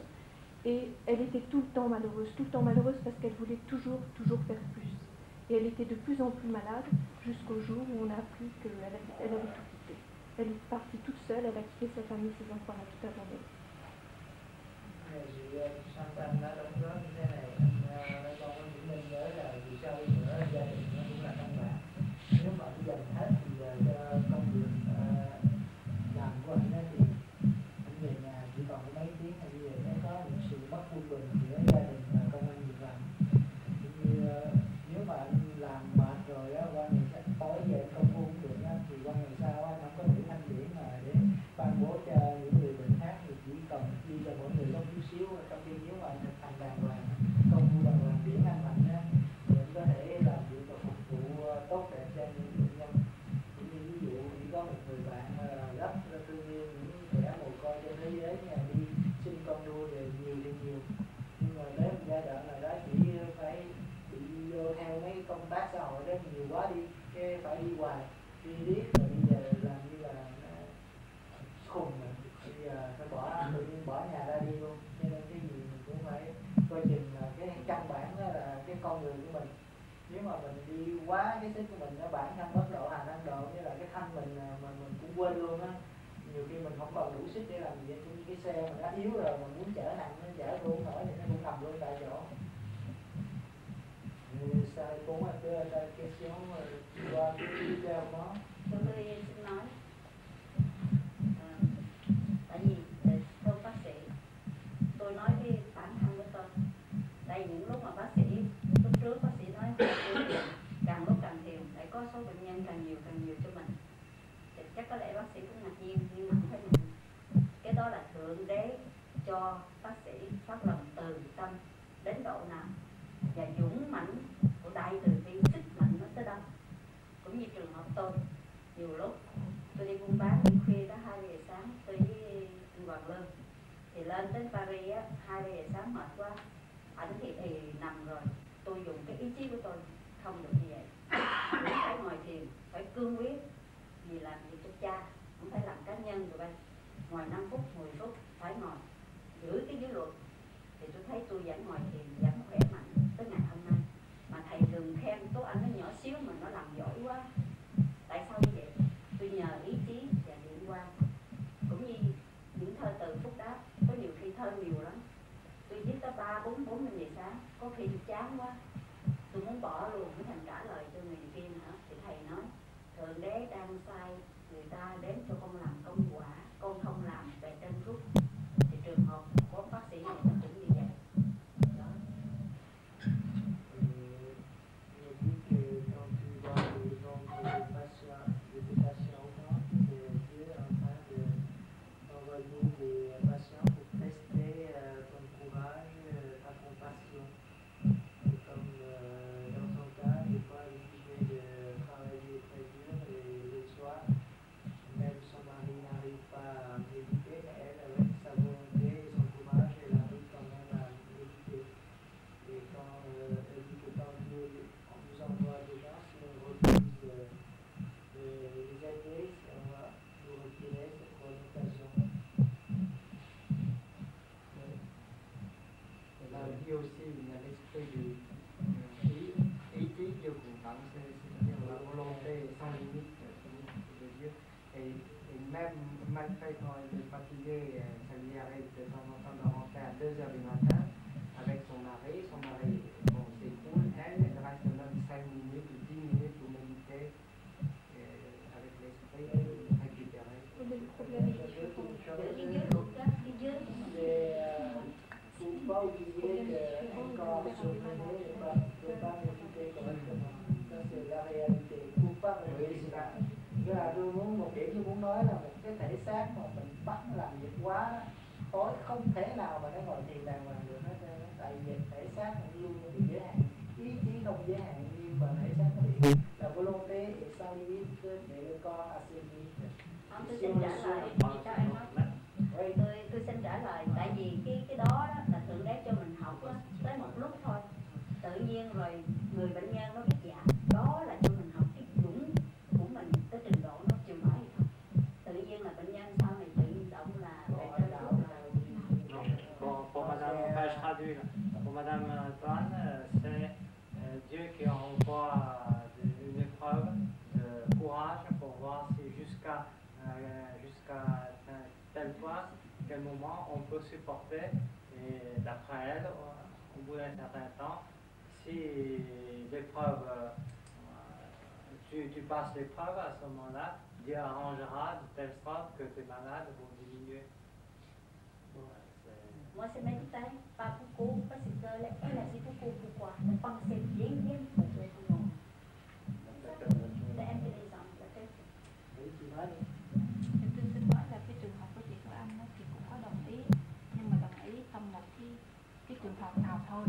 [SPEAKER 4] Et elle était tout le temps malheureuse parce qu'elle voulait toujours faire plus. Et elle était de plus en plus malade jusqu'au jour où on a appris qu'elle avait tout quitté. Elle est partie toute seule, elle a quitté sa famille, ses enfants, elle a tout abandonné.
[SPEAKER 1] Chị Santan đã đóng góp như thế này, anh con có những nên nhớ là dù sao đi nữa gia đình nó cũng là căn bản. Nếu mà anh dành hết thì cho công việc làm của anh thì anh về nhà chỉ còn mấy tiếng hay gì nó có những sự mất vui bình giữa gia đình và công ăn việc làm. Như nếu mà anh làm mệt rồi á, qua ngày tối về không uống được á, thì qua ngày sau anh không có đủ thanh điển mà để ban bố cho những người bệnh khác thì chỉ cần đi cho mỗi người có chút xíu. Trong khi nếu mà anh thành đàng hoàng, công phu đàng hoàng điển ăn mạnh á, thì anh có thể làm việc và phục vụ tốt đẹp cho những bệnh nhân. Ví dụ chỉ có một người bạn rất là thương yêu những trẻ mồ côi trên thế giới nhà đi sinh con nuôi thì nhiều, nhưng mà đến một giai đoạn nào đó chỉ phải bị vô theo mấy công tác xã hội đó nhiều quá đi, cái phải đi hoài, đi riết rồi bây giờ làm như là khùng rồi, bây giờ phải tự nhiên bỏ nhà ra đi luôn. Cho nên cái gì mình cũng phải coi chừng là cái căn bản đó là cái con người của mình. Nếu mà mình đi quá cái sức của mình, nó bản thân bất độ hành năng độ, như là cái thân mình mà mình cũng quên luôn á. Nhiều khi mình không còn đủ sức để làm gì, cái xe mình đã yếu rồi mà muốn chở nặng, nó chở không nổi thì nó cũng nằm luôn tại chỗ. Ça répond un peu à ta question qua cái video đó.
[SPEAKER 3] Tôi xin nói, tại vì thưa bác sĩ, tôi nói với bản thân của tôi, đây những lúc mà bác sĩ lúc trước bác sĩ nói càng lúc càng nhiều, lại có số bệnh nhân càng nhiều cho mình, thì chắc có lẽ bác sĩ cũng ngạc nhiên, nhưng mà không phải mình. Cái đó là thượng đế cho bác sĩ phát lòng từ tâm đến độ nào và dũng mãnh của đại từ bi, sức mạnh nó tới đâu. Cũng như trường hợp tôi, nhiều lúc tôi đi buôn bán đi khuya tới 2 giờ sáng, tôi với anh Hoàng Lương thì lên đến Paris á, 2 giờ sáng mệt quá, ảnh thì nằm rồi, tôi dùng cái ý chí của tôi không được như vậy, tôi phải ngồi thiền, phải cương quyết vì làm việc cho cha, không phải làm cá nhân rồi đây, ngồi 5 phút 10 phút phải ngồi giữ cái giới luật. Thì tôi thấy tôi vẫn ngồi thiền, vẫn khỏe mạnh tới ngày hôm nay. Mà thầy đừng khen Tố Anh nó nhỏ xíu mà nó làm giỏi quá. Tại sao như vậy? Tôi nhờ ý chí và điện quang. Cũng như những thơ từ phúc đáp, có nhiều khi thơ nhiều lắm. Tôi viết tới 4 giờ sáng, có khi tôi chán quá, tôi muốn bỏ luôn, mới thành trả lời cho người kia nữa. Thì thầy nói, Thượng Đế đang sai người ta đến cho con làm công quả, con không làm về trên rút. Thì trường hợp của bác sĩ này nó cũng như vậy. Đó.
[SPEAKER 1] Aussi il y a l'esprit de ý chí vô cùng tận, c'est la volonté sans limite de Dieu. Et Et même malgré quand elle est fatiguée, ça lui arrive de temps en temps de rentrer à 2 h du matin avec son mari. Son mari, bon, c'est cool. Elle reste même 5 minutes ou 10 minutes pour méditer avec l'esprit et récupérer.
[SPEAKER 4] Mais le problème est qu'il faut
[SPEAKER 1] Il ne faut pas oublier qu'un corps surmené ne peut pas méditer correctement. Ça, c'est la réalité. Il ne faut pas rêver cela. Tôi muốn một điểm tôi muốn nói là một cái thể xác mà mình bắt nó làm việc quá tối không thể nào mà nó ngồi thiền đàng hoàng được hết. Tại vì thể xác nó luôn bị giới hạn, ý chí không giới hạn, nhưng mà thể xác nó bị la volonté est sans limite et le corps a ses limites.
[SPEAKER 3] Tôi xin trả lời cho em đó. Tôi xin trả lời, tại vì cái đó là Thượng Đế cho mình học đó, tới một lúc thôi. Tự nhiên rồi người bệnh nhân nó biết dạ, đó là cho mình học cái dũng của mình tới trình độ nó chịu nổi hay không. Tự nhiên là bệnh nhân sau này tự động là về trên thuốc là
[SPEAKER 5] Pour Madame, je traduis là. Pour Madame Toine, c'est Dieu qui envoie une épreuve de courage pour voir si jusqu'à tel point, quel moment on peut supporter. Et d'après elle, au bout d'un certain temps, si l'épreuve, tu passes l'épreuve, à ce moment-là, Dieu arrangera de telle sorte que tes malades vont diminuer.
[SPEAKER 3] Moi c'est méditer, pas beaucoup, parce que elle a dit beaucoup pourquoi. Ne pensez bien pour le monde. Để em cái exemple là thế.
[SPEAKER 11] Tôi xin nói là cái trường hợp của chị của anh thì cũng có đồng ý, nhưng mà đồng ý trong một cái trường hợp nào thôi.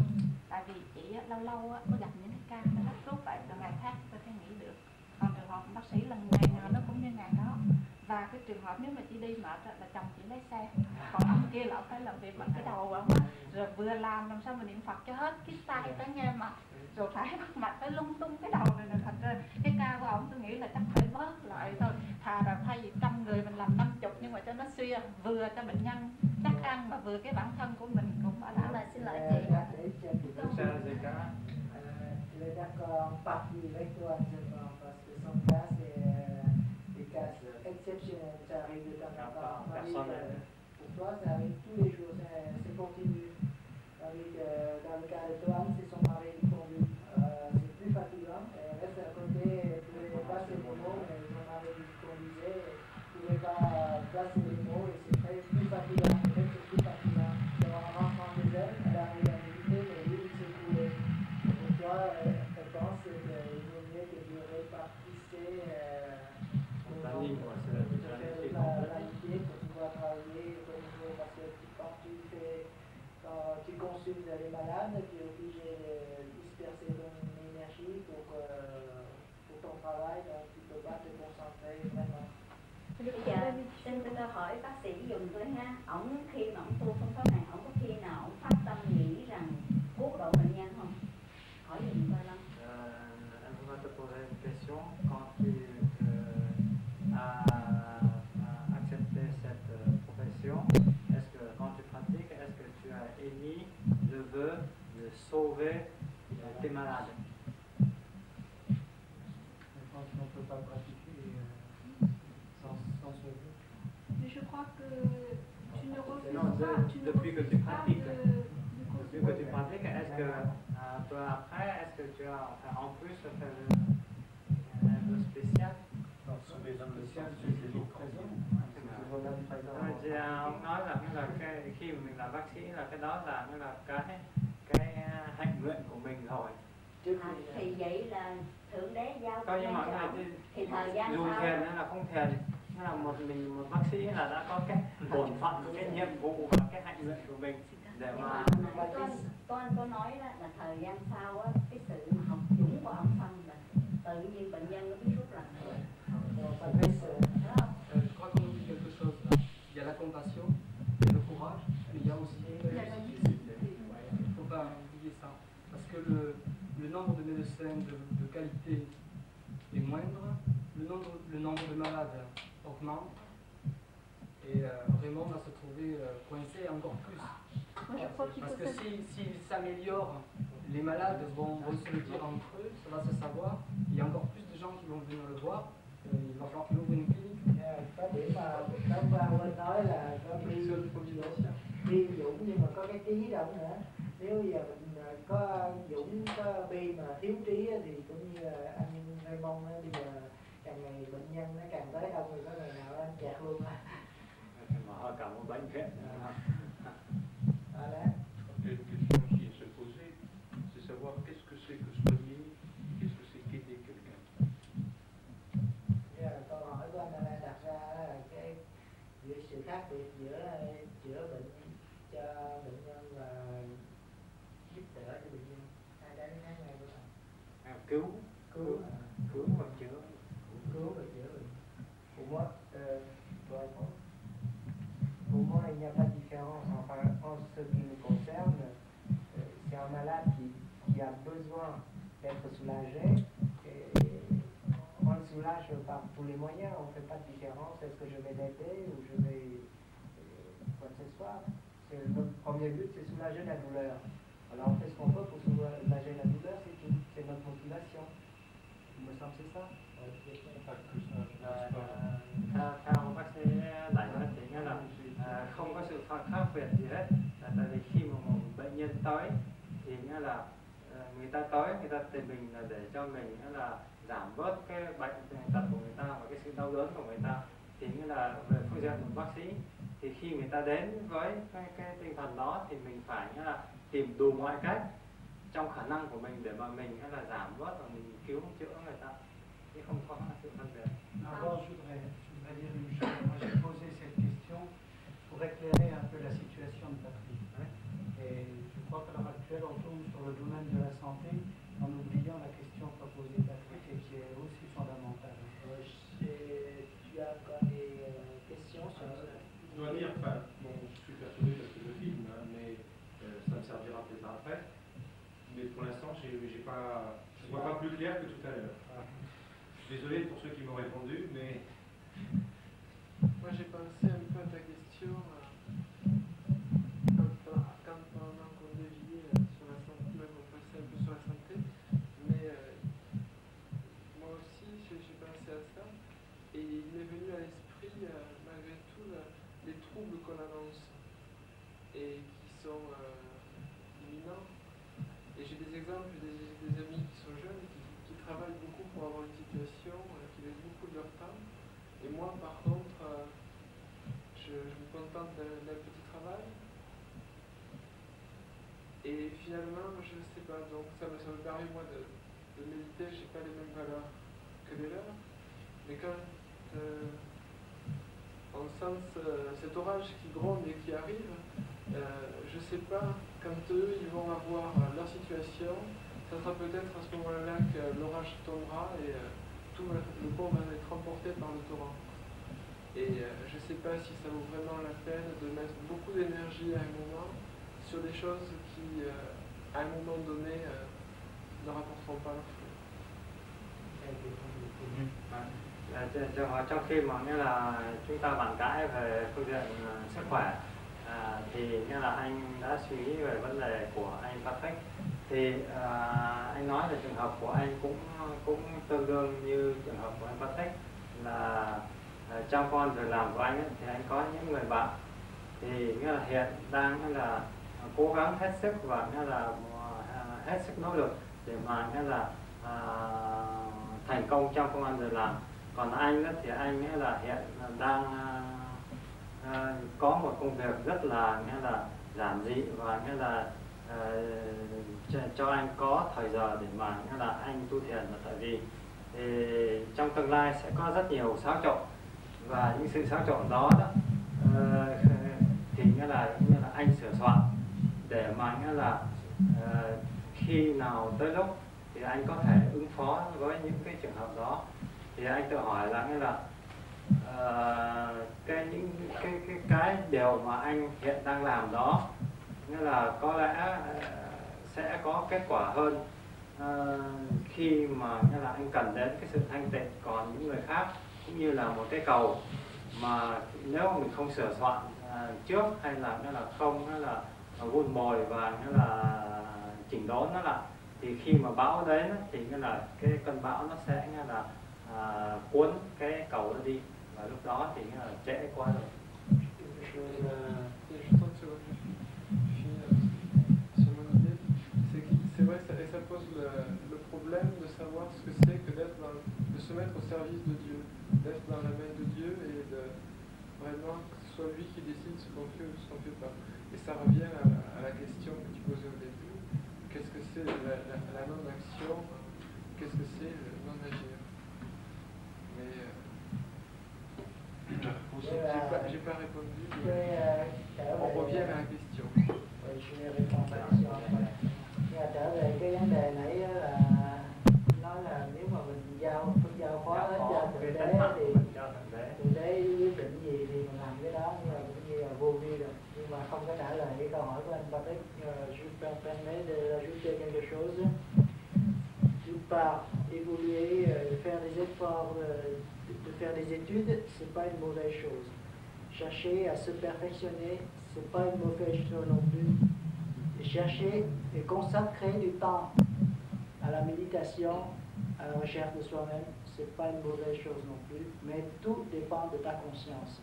[SPEAKER 11] Tại vì chị lâu lâu có gặp những cái ca nó gấp rút vậy, rồi ngày khác tôi phải nghĩ được. Còn trường hợp bác sĩ là ngày nào nó cũng như ngày đó. Và cái trường hợp nếu mà chị đi mệt là chồng chị lấy xe, còn ông kia là ông phải làm việc bằng cái đầu của ông á, rồi vừa làm sao mà niệm Phật cho hết cái tay tới nghe mặt, rồi phải bắt mạch phải lung tung cái đầu này, thành ra cái ca của ông tôi nghĩ là chắc phải bớt lại thôi. Thà là thay vì 100 người mình làm 50 nhưng mà cho nó suy, vừa cho bệnh nhân chắc ăn mà vừa cái bản thân của mình cũng bảo đảm.
[SPEAKER 3] Là xin lỗi chị.
[SPEAKER 1] Je vais d'accord en partie avec toi, parce que son cas, c'est des cas exceptionnels. Ça arrive de temps en temps. Pour toi, ça arrive tous les jours, c'est continu. Tandis que dans le cas de Toine, c'est son mari qui conduit. C'est plus fatigant. Elle reste à côté, elle ne pouvait pas placer les mots, mais son mari conduisait, elle ne pouvait pas placer les mots, et c'est plus fatigant. Peut-être c'est plus fatigant. Alors, en rentrant chez elle, elle arrive à méditer, mais lui, il s'est coulé. Pour toi, je pense qu'il vaut mieux que tu répartissais l'amitié pour pouvoir travailler comme il faut, parce que quand tu consultes les malades, tu es obligé de disperser ton énergie pour ton travail, donc tu ne peux pas te concentrer vraiment.
[SPEAKER 3] Dạ, xin tôi hỏi bác sĩ dùng tôi ha, ổng khi mà ổng tu phương pháp này, ổng có khi nào ổng phát tâm nghĩ rằng cứu độ bệnh nhân không? Hỏi dùng tôi lắm.
[SPEAKER 5] Elle va te poser une question. Quand tu as accepté cette profession, est-ce que quand tu pratiques, est-ce que tu as émis le vœu de sauver tes malades?
[SPEAKER 9] Je pense qu'on ne peut pas pratiquer sans ce vœu.
[SPEAKER 4] Je crois que tu ne refuses
[SPEAKER 5] Non,
[SPEAKER 4] pas.
[SPEAKER 5] depuis que tu pratiques. Depuis que tu pratiques, est-ce que peu après, est-ce que tu as en plus fait un vœu spécial?
[SPEAKER 6] Sauver dans le ciel,
[SPEAKER 9] C'est toujours présent.
[SPEAKER 5] Ông nói là khi mà mình là bác sĩ là cái đó là cái hạnh nguyện của mình rồi.
[SPEAKER 3] Thì vậy là Thượng Đế giao
[SPEAKER 5] Coi như mọi người
[SPEAKER 3] thì thời gian
[SPEAKER 5] dù
[SPEAKER 3] sau
[SPEAKER 5] thiền hay là không thiền, hay là một bác sĩ là đã có cái bổn phận, cái nhiệm vụ và cái hạnh nguyện của mình để mà
[SPEAKER 3] tôi nói đó là thời gian sau á, cái sự mà học dũng của ông xong là tự nhiên bệnh nhân nó biết rút lần nữa.
[SPEAKER 8] Je crois qu'on oublie quelque chose là. Il y a la compassion, il y a le courage, mais il y a aussi il ne faut pas oublier ça. Parce que le nombre de médecins de qualité est moindre, le nombre de malades augmente, et vraiment on va se trouver coincé encore plus. Parce que s'ils s'améliorent, les malades vont se le dire entre eux, ça va se savoir, il y a encore plus de gens qui vont venir le voir, il va falloir qu'il ouvre une clinique.
[SPEAKER 1] điểm mà hôm qua Quên nói là có Bi Dũng nhưng mà có cái trí đâu nữa. Nếu giờ mình có Dũng có Bi mà thiếu trí thì cũng như là anh Raymond bây giờ càng ngày bệnh nhân nó càng tới đông thì có ngày nào anh chẹt luôn á.
[SPEAKER 5] Mở cả một bệnh viện.
[SPEAKER 7] Une question qui se posait, c'est savoir qu'est-ce que c'est que soigner, qu'est-ce que c'est qu'aider quelqu'un.
[SPEAKER 1] Câu hỏi của anh đang đặt ra là cái sự khác biệt giữa chữa bệnh cho bệnh nhân và giúp đỡ cho bệnh nhân. Hai cái khác nhau của bạn.
[SPEAKER 5] Cứu và chữa.
[SPEAKER 1] Cứu và chữa bệnh. Pour moi, il n'y a pas de différence. Enfin, en ce qui me concerne, c'est un malade qui a besoin d'être soulagé. Et on le soulage par tous les moyens. On ne fait pas de différence. Est-ce que je vais l'aider ou je vais quoi que ce soit. Notre premier but, c'est soulager la douleur. Alors on fait ce qu'on peut pour soulager la douleur, c'est tout. C'est notre motivation. Il me semble que c'est ça.
[SPEAKER 5] Theo bác sĩ Đại nói thì nghĩa là không có sự khác biệt gì hết. Tại vì khi mà một bệnh nhân tới thì nghĩa là người ta tới, người ta tìm mình là để cho mình nghĩa là giảm bớt cái bệnh tật của người ta và cái sự đau đớn của người ta. Thì nghĩa là về phương diện của bác sĩ thì khi người ta đến với cái tinh thần đó thì mình phải nghĩa là tìm đủ mọi cách trong khả năng của mình để mà mình nghĩa là giảm bớt và mình cứu chữa người ta. Chứ không có sự phân biệt.
[SPEAKER 9] D'abord, je voudrais dire une chose. Moi, j'ai posé cette question pour éclairer un peu la situation de Patrick. Et je crois qu'à l'heure actuelle, on tourne sur le domaine de la santé en oubliant la question qu'a posée Patrick et qui est aussi fondamentale.
[SPEAKER 1] Tu as encore des questions sur ça?
[SPEAKER 7] Je dois dire, enfin, bon, je suis persuadé parce que je filme, hein, mais ça me servira peut-être après. Mais pour l'instant, je ne vois pas plus clair que tout à l'heure. Je suis désolé pour ceux qui m'ont répondu, mais...
[SPEAKER 12] Moi j'ai pensé un peu à ta question quand pendant qu'on déviait sur la santé, même on passait un peu sur la santé, mais moi aussi j'ai pensé à ça et il m'est venu à l'esprit malgré tout les troubles qu'on annonce et qui sont imminents. Et j'ai des exemples, des amis qui sont jeunes et qui travaillent beaucoup pour avoir une situation, qui laissent beaucoup de leur temps. Et moi, par contre, je me contente d'un petit travail. Et finalement, je ne sais pas, donc ça me permet, moi, de méditer. Je n'ai pas les mêmes valeurs que les leurs. Mais quand on sent cet orage qui gronde et qui arrive, je ne sais pas, quand eux, ils vont avoir leur situation, ça sera peut-être à ce moment-là que l'orage tombera et tout le pont va être emporté par le torrent. Et je ne sais pas si ça vaut vraiment la peine de mettre beaucoup d'énergie à un moment sur des choses qui, à un moment donné, ne rapporteront pas leurs fruits.
[SPEAKER 5] Trong khi mà nghĩa là chúng ta bàn cãi về phương diện sức khỏe thì nghĩa là anh đã suy nghĩ về vấn đề của anh Patrick. Thì anh nói về trường hợp của anh cũng tương đương như trường hợp của anh Patrick, là trong công ăn việc làm của anh ấy, thì anh có những người bạn thì nghĩa là hiện đang nghĩa là cố gắng hết sức và nghĩa là hết sức nỗ lực để mà nghĩa là thành công trong công ăn việc làm. Còn anh ấy, thì anh ấy là hiện đang có một công việc rất là nghĩa là giản dị và nghĩa là cho anh có thời giờ để mà nghĩa là anh tu thiền, là tại vì trong tương lai sẽ có rất nhiều xáo trộn và những sự xáo trộn đó thì nghĩa là anh sửa soạn để mà nghĩa là khi nào tới lúc thì anh có thể ứng phó với những cái trường hợp đó. Thì anh tự hỏi là nghĩa là cái điều mà anh hiện đang làm đó nghĩa là có lẽ sẽ có kết quả hơn khi mà nghĩa là anh cần đến cái sự thanh tịnh. Còn những người khác cũng như là một cái cầu mà nếu mình không sửa soạn trước hay là nghĩa là không nghĩa là vun bồi và nghĩa là chỉnh đốn nó lại, thì khi mà bão đến thì nghĩa là cái cơn bão nó sẽ nghĩa là cuốn cái cầu nó đi và lúc đó thì là trễ quá rồi.
[SPEAKER 12] C'est vrai, ça pose le problème de savoir ce que c'est que de se mettre au service de Dieu, d'être dans la main de Dieu et de vraiment que ce soit lui qui décide ce qu'on fait ou ce qu'on ne fait pas. Et ça revient à la question que tu posais au début, qu'est-ce que c'est la non-action, qu'est-ce que c'est le non-agir. Mais j'ai pas répondu, on revient à la question.
[SPEAKER 1] Trở về cái vấn đề nãy là nói là nếu mà mình giao phó hết cho Thượng Đế quyết định gì thì mình làm cái đó, nhưng mà cũng như là vô vi rồi. Nhưng mà không có trả lời cái câu hỏi của anh Patrick. Je peux permettre d'ajouter quelque chose. D'une part, évoluer, faire des efforts, de faire des études, c'est pas une mauvaise chose. Chercher à se perfectionner, c'est pas une mauvaise chose non plus. Chercher et consacrer du temps à la méditation, à la recherche de soi-même, ce n'est pas une mauvaise chose non plus, mais tout dépend de ta conscience.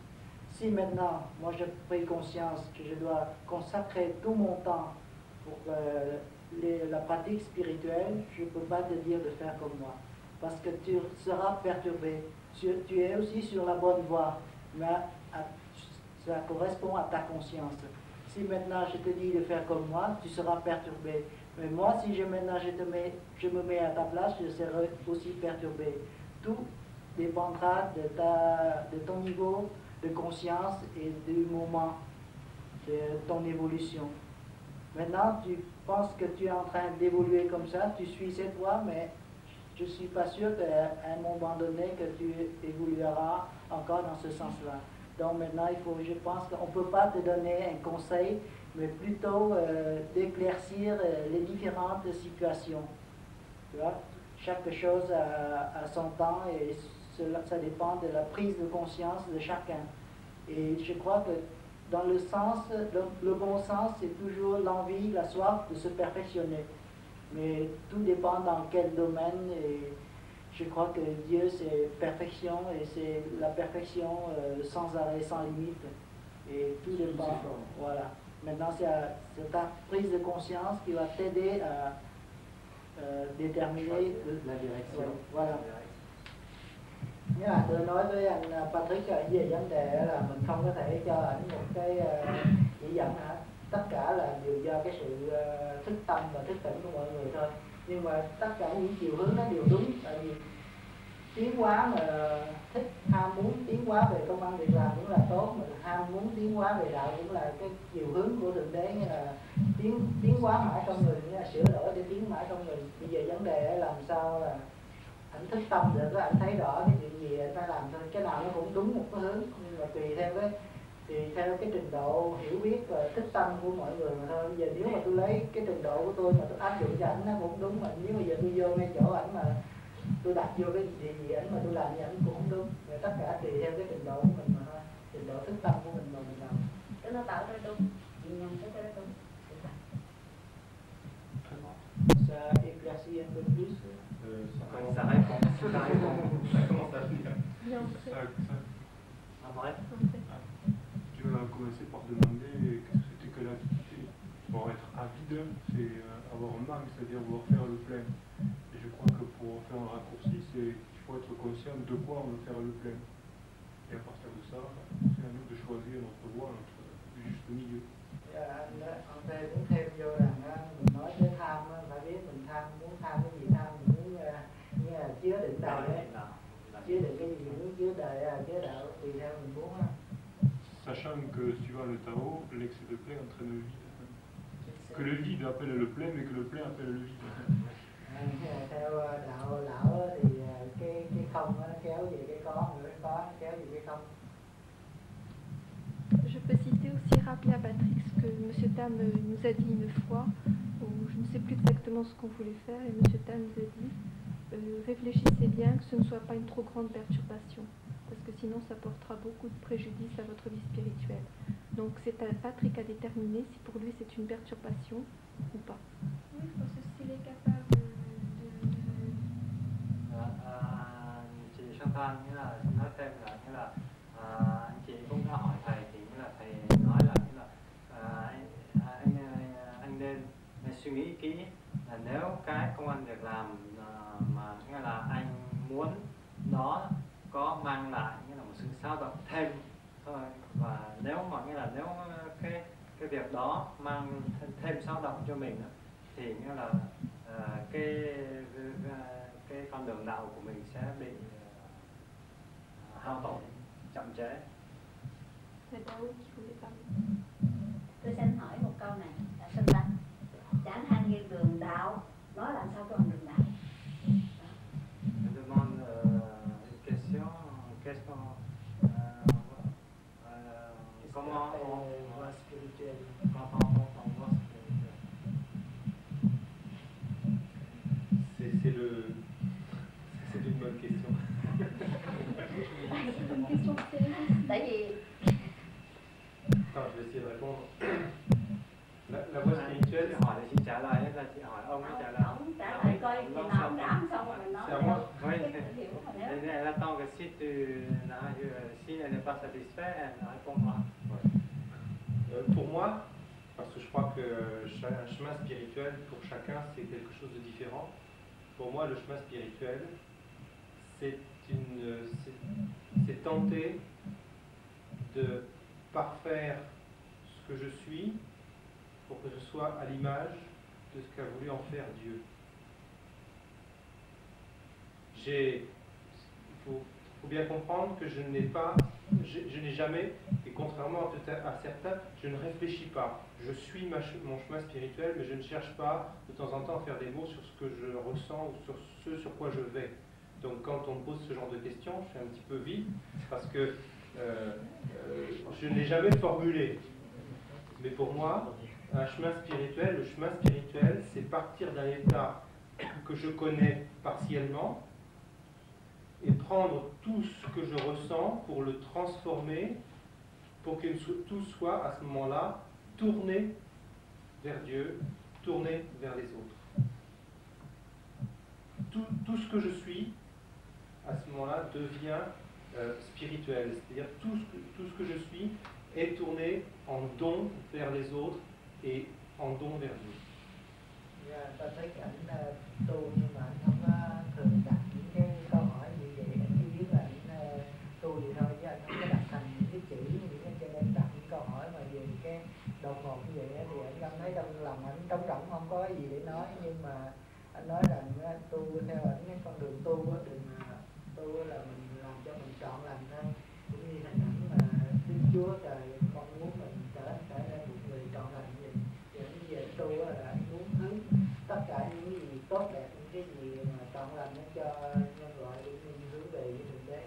[SPEAKER 1] Si maintenant, moi j'ai pris conscience que je dois consacrer tout mon temps pour la pratique spirituelle, je ne peux pas te dire de faire comme moi, parce que tu seras perturbé. Tu es aussi sur la bonne voie, mais ça correspond à ta conscience. Si maintenant je te dis de faire comme moi, tu seras perturbé. Mais moi, si maintenant je me mets à ta place, je serai aussi perturbé. Tout dépendra de ton niveau de conscience et du moment de ton évolution. Maintenant, tu penses que tu es en train d'évoluer comme ça, tu suis cette voie, mais je ne suis pas sûr qu'à un moment donné que tu évolueras encore dans ce sens-là. Donc maintenant, je pense qu'on ne peut pas te donner un conseil, mais plutôt d'éclaircir les différentes situations. Tu vois? Chaque chose a son temps et ça dépend de la prise de conscience de chacun. Et je crois que dans le bon sens, c'est toujours l'envie, la soif de se perfectionner. Mais tout dépend dans quel domaine. Et je crois que Dieu, c'est perfection et c'est la perfection sans arrêt, sans limite. Et tout dépend. Voilà. Maintenant, c'est ta prise de conscience qui va t'aider à déterminer la direction. Voilà. Nghĩa là tôi nói với anh Patrick về vấn đề là mình không có thể cho ảnh một cái chỉ dẫn hả? Tất cả là đều do cái sự thức tâm và thức tỉnh của mọi người thôi. Nhưng mà tất cả những chiều hướng nó đều đúng, tại vì tiến hóa mà thích ham muốn tiến hóa về công ăn việc làm cũng là tốt, mà ham muốn tiến hóa về đạo cũng là cái chiều hướng của Thượng Đế, nghĩa là tiến hóa mãi trong người, nghĩa là sửa đổi để tiến mãi trong người. Bây giờ vấn đề là làm sao là ảnh thức tâm được, ảnh thấy rõ cái chuyện gì ta làm thôi, cái nào nó cũng đúng một cái hướng, nhưng mà tùy theo cái trình độ hiểu biết và thức tâm của mọi người mà thôi. Bây giờ nếu mà tôi lấy cái trình độ của tôi mà tôi áp dụng cho ảnh nó cũng đúng, mà nếu bây giờ tôi vô ngay chỗ ảnh mà tôi đặt vô cái gì ảnh mà tôi làm như ảnh cũng không đúng. Rồi tất cả tùy theo cái trình độ của mình mà thôi, trình độ thức tâm của mình mà mình làm cái nó tạo ra đúng, nhưng cái đó đúng. Ça éclaircit un peu plus.
[SPEAKER 5] Ça répond.
[SPEAKER 7] Ça commence à venir. Tu as commencé par demander qu'est-ce que c'était que l'avidité. Bon, être avide, c'est avoir un manque, c'est-à-dire vouloir faire le plein. Et je crois que pour faire un raccourci, il faut être conscient de quoi on veut faire le plein. Et à partir de ça, c'est à nous de choisir notre voie, notre juste milieu.
[SPEAKER 1] Ông Tê cũng thêm vô rằng mình nói tới tham, phải biết mình muốn tham cái gì, tham mình muốn như là chứa đựng đời ấy, chứa đựng cái gì mình muốn chứa đời, chứa đạo tùy theo mình muốn.
[SPEAKER 7] Sachant que suivant le Tao, l'excès de plein entraîne le vide. Que le vide appelle le plein, mais que le plein appelle le vide.
[SPEAKER 1] Theo đạo lão thì cái không nó kéo về cái có, rồi cái có nó kéo về cái không.
[SPEAKER 4] Je peux citer aussi, rappeler à Patrick ce que M. Tam nous a dit une fois, où je ne sais plus exactement ce qu'on voulait faire, et M. Tam nous a dit réfléchissez bien que ce ne soit pas une trop grande perturbation, parce que sinon ça portera beaucoup de préjudice à votre vie spirituelle. Donc c'est à Patrick à déterminer si pour lui c'est une perturbation ou pas.
[SPEAKER 2] Oui, parce que s'il est capable
[SPEAKER 5] Chantal, nghĩa là nói thêm là nghĩa là anh chị cũng đã hỏi thầy thì nghĩa là thầy nói là nghĩa là anh nên suy nghĩ kỹ là nếu cái công ăn việc làm mà nghĩa là anh muốn nó có mang lại nghĩa là một sự xáo động thêm thôi, và nếu mà nghĩa là nếu cái việc đó mang thêm xáo động cho mình thì nghĩa là cái con đường đạo của mình sẽ bị hao tổn, chậm trễ.
[SPEAKER 3] Tôi xin hỏi một câu này, xin ta. Chẳng hạn như đường đạo, nói làm sao cho bằng đường đạo?
[SPEAKER 5] Je demande une question, comment on voit spirituel, quand on voit spirituel.
[SPEAKER 7] C'est une bonne question.
[SPEAKER 2] C'est une question sérieuse.
[SPEAKER 3] Tại vì
[SPEAKER 7] Attends, je vais essayer de répondre. La voie spirituelle,
[SPEAKER 5] hỏi thì chị trả lời hay là chị hỏi ông ấy trả lời?
[SPEAKER 3] ông trả lời coi thì nào ông đảm xong rồi mình nói.
[SPEAKER 7] c'est à moi.
[SPEAKER 5] Oui, elle attend que si si elle n'est pas satisfaite, elle répondra.
[SPEAKER 7] Pour moi, parce que je crois que un chemin spirituel pour chacun c'est quelque chose de différent. Pour moi, le chemin spirituel, c'est tenter de parfaire ce que je suis pour que je sois à l'image de ce qu'a voulu en faire Dieu. Il faut bien comprendre que je n'ai jamais, et contrairement à certains, je ne réfléchis pas. Je suis mon chemin spirituel, mais je ne cherche pas de temps en temps à faire des mots sur ce que je ressens ou sur ce sur quoi je vais. Donc quand on me pose ce genre de questions, je suis un petit peu vide parce que je ne l'ai jamais formulé. Mais pour moi, un chemin spirituel, le chemin spirituel, c'est partir d'un état que je connais partiellement et prendre tout ce que je ressens pour le transformer, pour que tout soit à ce moment-là tourné vers Dieu, tourné vers les autres. Tout ce que je suis, à ce moment-là, devient spirituel. C'est-à-dire tout ce que je suis est tourné en don vers les autres et en don vers Dieu.
[SPEAKER 1] Ta thấy ảnh tu nhưng mà anh không có thường đặt những cái câu hỏi như vậy, anh chỉ biết là anh tu vậy thôi chứ anh không có đặt thành những cái chữ những cái, cho nên đặt những câu hỏi mà về cái đột ngột như vậy thì anh cảm thấy trong lòng anh trống rỗng, không có gì để nói. Nhưng mà anh nói rằng tu theo ảnh cái con đường tu á, đừng tu là mình làm cho mình chọn làm thôi, cũng như hình ảnh mà Đức Chúa Trời mong muốn mình trở nên một người chọn làm như vậy. Những về tu là anh muốn hướng tất cả những cái gì tốt đẹp, những cái gì mà chọn làm nó cho nhân loại để mình hướng về với thượng đế.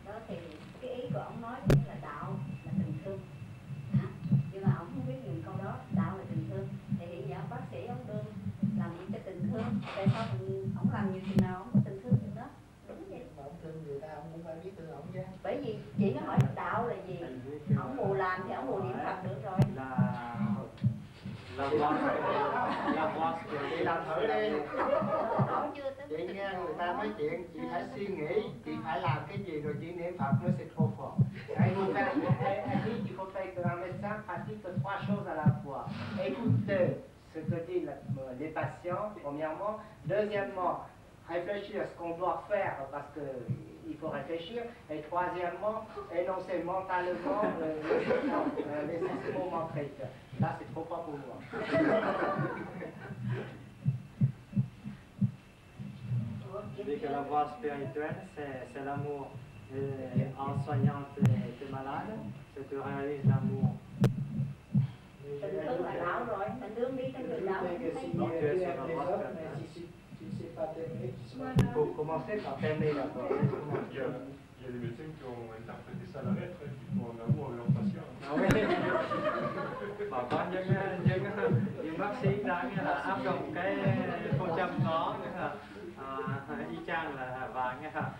[SPEAKER 3] đó thì cái ý của ông nói là đạo là tình thương. Nhưng mà ông không biết dùng câu đó, đạo là tình thương. Thì hiện giờ bác sĩ ông đương làm gì cho tình thương, tại sao ông làm nhiều chừng nào ông có tình thương chừng đó? Đúng vậy.
[SPEAKER 1] Mà ông thương người ta, ông cũng phải biết thương ông chứ.
[SPEAKER 3] Bởi vì chị mới hỏi đạo là gì, ông mù làm thì ông mù niệm Phật được rồi.
[SPEAKER 1] Chị làm thử đi. Chị nghe người ta nói chuyện, chị phải suy nghĩ, chị phải làm cái gì rồi chị niệm Phật nó sẽ thô phở. Elle dit qu'il faut faire que un médecin pratique 3 choses à la fois. Écouter ce que disent les patients, premièrement. Deuxièmement, réfléchir à ce qu'on doit faire parce qu'il faut réfléchir. Et troisièmement, énoncer mentalement les instruments mantriques. Là, c'est trop fort pour moi.
[SPEAKER 5] Je dis que la voie spirituelle, c'est l'amour. En soignant tes malades, c'est tu réalises l'amour.
[SPEAKER 3] Tình thương là đạo rồi, mình đương đi trên đường đạo.
[SPEAKER 1] Il faut commencer par t'aimer d'abord.
[SPEAKER 7] Il y a des médecins qui ont interprété ça à la lettre, qui font un amour avec leurs patients.
[SPEAKER 5] Và có những bác sĩ đã nghĩa là áp dụng cái phương châm đó, nghĩa là y chang là và nghĩa là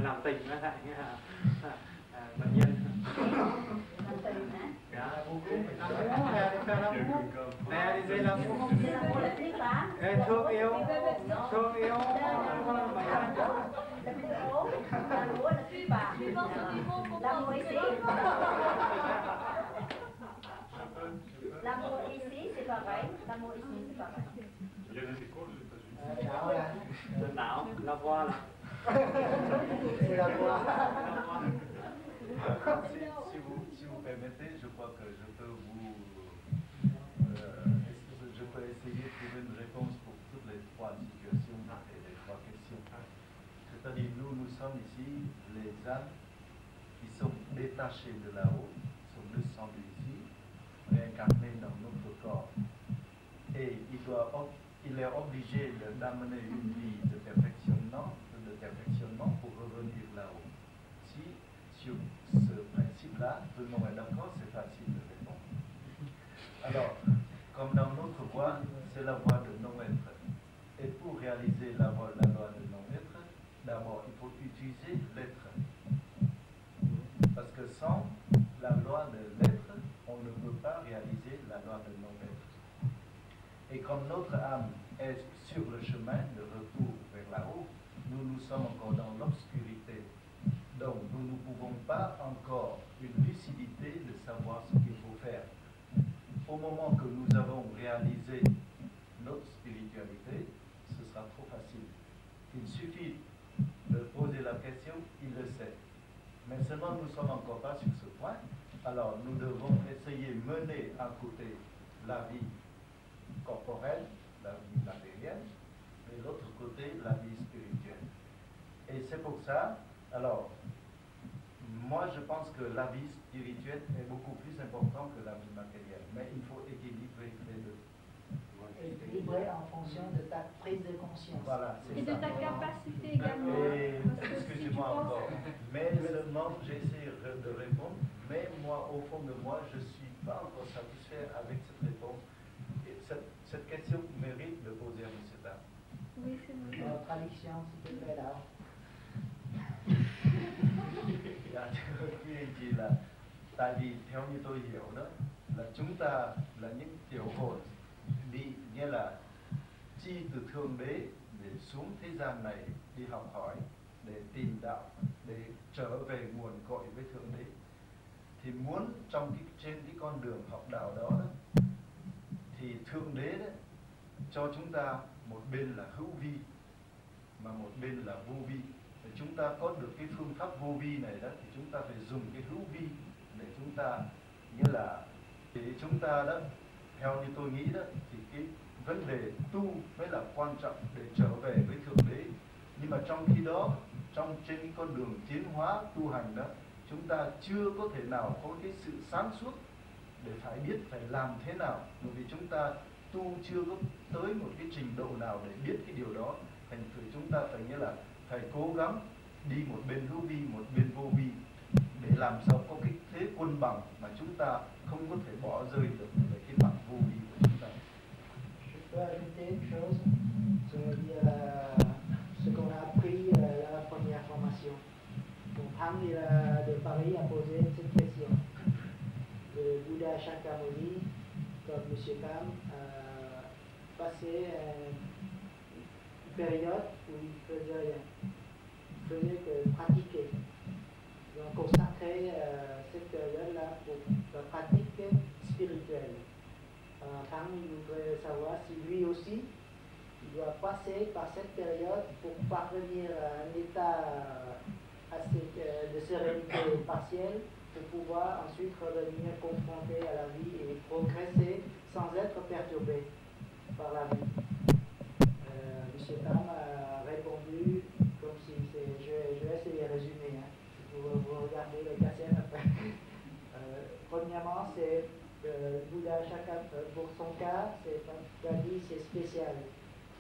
[SPEAKER 5] làm tình với lại nghĩa là bệnh nhân.
[SPEAKER 3] Làm tình hả?
[SPEAKER 5] Réaliser l'amour, thương yêu bệnh nhân.
[SPEAKER 13] là plus haut, l'amour là plus bas. L'amour ici. L'amour ici, c'est pareil. L'amour ici, c'est pareil.
[SPEAKER 6] Il y a des écoles aux États-Unis.
[SPEAKER 5] La voix là.
[SPEAKER 1] C'est la voix.
[SPEAKER 6] Si vous permettez, je crois que je peux essayer de trouver une réponse pour toutes les trois situations et les trois questions. C'est-à-dire, nous sommes ici, les âmes qui sont détachés de là-haut, sont descendus ici, réincarnés dans notre corps. Et il est obligé d'amener une vie de perfectionnement pour revenir là-haut. Si sur ce principe-là, tout le monde est d'accord, c'est facile de répondre. Alors, comme dans notre voie, c'est la voie de non-être. Et pour réaliser la loi de non-être, d'abord, il faut utiliser l'être. Parce que sans la loi de l'être, on ne peut pas réaliser la loi de non-être. Et comme notre âme est sur le chemin de retour vers là-haut, nous sommes encore dans l'obscurité. Donc, nous ne pouvons pas encore une lucidité de savoir ce qu'il faut faire. Au moment que nous avons réalisé notre spiritualité, ce sera trop facile. Il suffit de poser la question, il le sait. Mais seulement nous ne sommes encore pas sur ce point. Alors, nous devons essayer de mener à côté la vie corporelle, la vie matérielle, et l'autre côté, la vie spirituelle. Et c'est pour ça, alors, moi je pense que la vie spirituelle est beaucoup plus importante que la vie matérielle, mais il faut équilibrer les deux.
[SPEAKER 1] Équilibrer en fonction de ta prise de conscience.
[SPEAKER 6] Voilà, c'est
[SPEAKER 2] Et
[SPEAKER 6] ça.
[SPEAKER 2] de ta capacité également.
[SPEAKER 6] Excusez-moi encore, mais seulement j'essaie de répondre, mais moi, au fond de moi, je ne suis pas encore satisfait avec cette réponse. Et cette question mérite de poser à M. Tam.
[SPEAKER 2] Oui, c'est vrai.
[SPEAKER 1] Traduction, s'il te plaît, là.
[SPEAKER 6] Tại vì theo như tôi hiểu đó là chúng ta là những tiểu hồn đi, nghĩa là chi từ Thượng Đế để xuống thế gian này đi học hỏi, để tìm đạo, để trở về nguồn cội với Thượng Đế. Thì muốn trên cái con đường học đạo đó, thì Thượng Đế đó, cho chúng ta một bên là hữu vi mà một bên là vô vi. Để chúng ta có được cái phương pháp vô vi này đó thì chúng ta phải dùng cái hữu vi để chúng ta, nghĩa là để chúng ta đó, theo như tôi nghĩ đó, thì cái vấn đề tu mới là quan trọng để trở về với Thượng Đế. Nhưng mà trong khi đó, trên cái con đường tiến hóa tu hành đó, chúng ta chưa có thể nào có cái sự sáng suốt để phải biết phải làm thế nào, bởi vì chúng ta tu chưa có tới một cái trình độ nào để biết cái điều đó. Thành thử chúng ta phải, nghĩa là phải cố gắng đi một bên hữu vi, một bên vô vi, để làm sao có cái thế quân bằng mà chúng ta không có thể bỏ rơi được về cái mặt vô vi của chúng ta.
[SPEAKER 1] Je peux ajouter une chose, c'est ce qu'on a appris à la première formation. Donc, Ham de Paris a posé cette question. Le Bouddha Shakyamuni, comme M. Tam, a passé une période où il faisait rien. Il faisait que pratiquer. Donc, consacrer cette période-là pour la pratique spirituelle. Tam, il voudrait savoir si lui aussi, il doit passer par cette période pour parvenir à un état de sérénité partielle, pour pouvoir ensuite revenir confronté à la vie et progresser sans être perturbé par la vie. M. Tam a répondu comme si je vais essayer de résumer, hein, vous regardez les cassettes après. Premièrement, c'est Bouddha Shakyamuni, pour son cas, il a dit c'est spécial.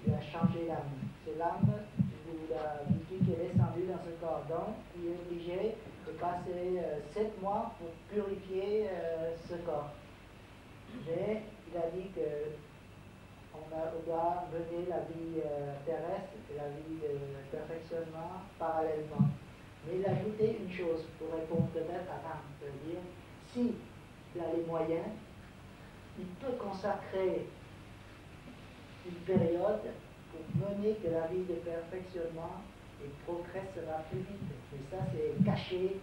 [SPEAKER 1] Il a changé l'âme. C'est l'âme du Bouddha qui est descendu dans ce corps. Donc, il est obligé de passer 7 mois pour purifier ce corps. Mais il a dit que on doit mener la vie terrestre et la vie de perfectionnement parallèlement. Mais il a ajouté une chose pour répondre peut-être à Tam, c'est-à-dire si il a les moyens, il peut consacrer une période pour mener que la vie de perfectionnement il progressera plus vite. Et ça, c'est caché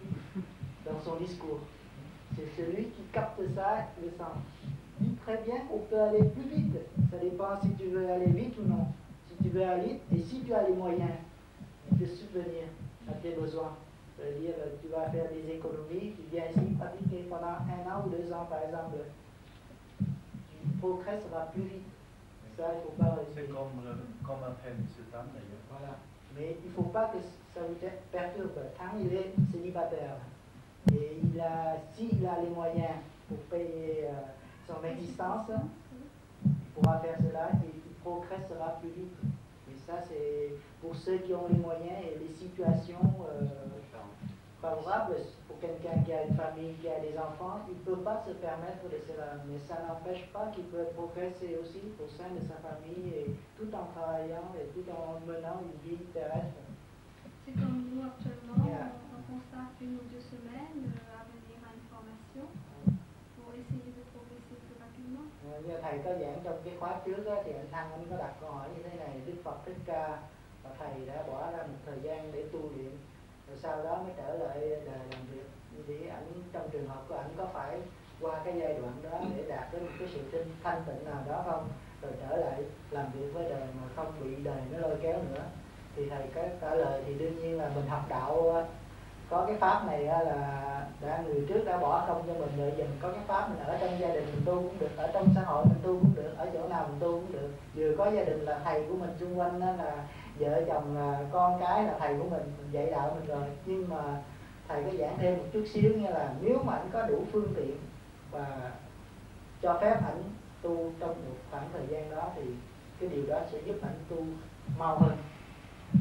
[SPEAKER 1] dans son discours. C'est celui qui capte ça, le sens. Dit très bien, on peut aller plus vite. Ça dépend si tu veux aller vite ou non. Si tu veux aller vite et si tu as les moyens de subvenir à tes besoins. C'est-à-dire, tu vas faire des économies, tu viens ici pratiquer pendant 1 an ou 2 ans, par exemple. Tu progresseras plus vite. Ça, il ne faut pas
[SPEAKER 6] C'est comme un pénicilline d'ailleurs.
[SPEAKER 1] Voilà. Mais il ne faut pas que ça vous perturbe. Quand il est célibataire et s'il a les moyens pour payer son existence, il pourra faire cela et il progressera plus vite. Mais ça, c'est pour ceux qui ont les moyens et les situations favorables. Pour quelqu'un qui a une famille, qui a des enfants, il ne peut pas se permettre de cela. Mais ça n'empêche pas qu'il peut progresser aussi au sein de sa famille, et tout en travaillant et tout en menant une vie terrestre.
[SPEAKER 2] C'est comme nous actuellement, on constate 1 ou 2 semaines à venir à une formation pour essayer de progresser plus rapidement.
[SPEAKER 1] Như thầy có giảng trong cái khóa trước đó, thì anh Thăng anh có đặt câu hỏi như thế này: Đức Phật Thích Ca và thầy đã bỏ ra một thời gian để tu luyện, rồi sau đó mới trở lại đời làm việc. Thì ảnh trong trường hợp của ảnh có phải qua cái giai đoạn đó để đạt đến một cái sự thanh tịnh nào đó không, rồi trở lại làm việc với đời mà không bị đời nó lôi kéo nữa? Thì thầy có trả lời thì đương nhiên là mình học đạo có cái pháp này là người trước đã bỏ không cho mình, rồi giờ mình có cái pháp mình ở trong gia đình mình tu cũng được, ở trong xã hội mình tu cũng được, ở chỗ nào mình tu cũng được. Vừa có gia đình là thầy của mình, xung quanh đó là vợ chồng là con cái là thầy của mình dạy đạo mình rồi. Nhưng mà thầy có giảng thêm một chút xíu, như là nếu mà ảnh có đủ phương tiện và cho phép ảnh tu trong một khoảng thời gian đó thì cái điều đó sẽ giúp ảnh tu mau hơn.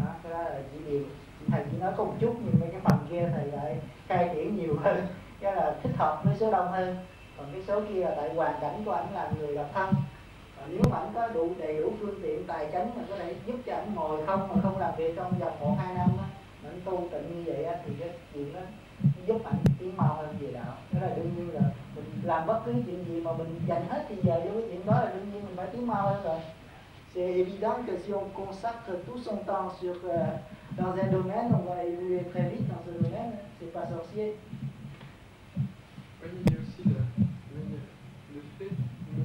[SPEAKER 1] Đó, cái đó là chỉ điều thầy chỉ nói có một chút, nhưng cái phần kia thầy lại khai triển nhiều hơn, cái là thích hợp với số đông hơn. Còn cái số kia là tại hoàn cảnh của ảnh là người độc thân. Nếu mà ảnh có đầy đủ phương tiện tài chính mà có thể giúp cho ảnh ngồi không mà không làm việc trong vòng 1-2 năm á, mà ảnh tu tịnh như vậy á, thì cái chuyện đó giúp ảnh tiến mau hơn về đạo. Đó là đương nhiên là mình làm bất cứ chuyện gì mà mình dành hết thì giờ vô cái chuyện đó là đương nhiên mình phải tiến mau hơn rồi. C'est évident que si on consacre tout son temps dans un domaine, on va évoluer très vite dans ce domaine. C'est pas sorcier.
[SPEAKER 12] Oui, il y a aussi le fait,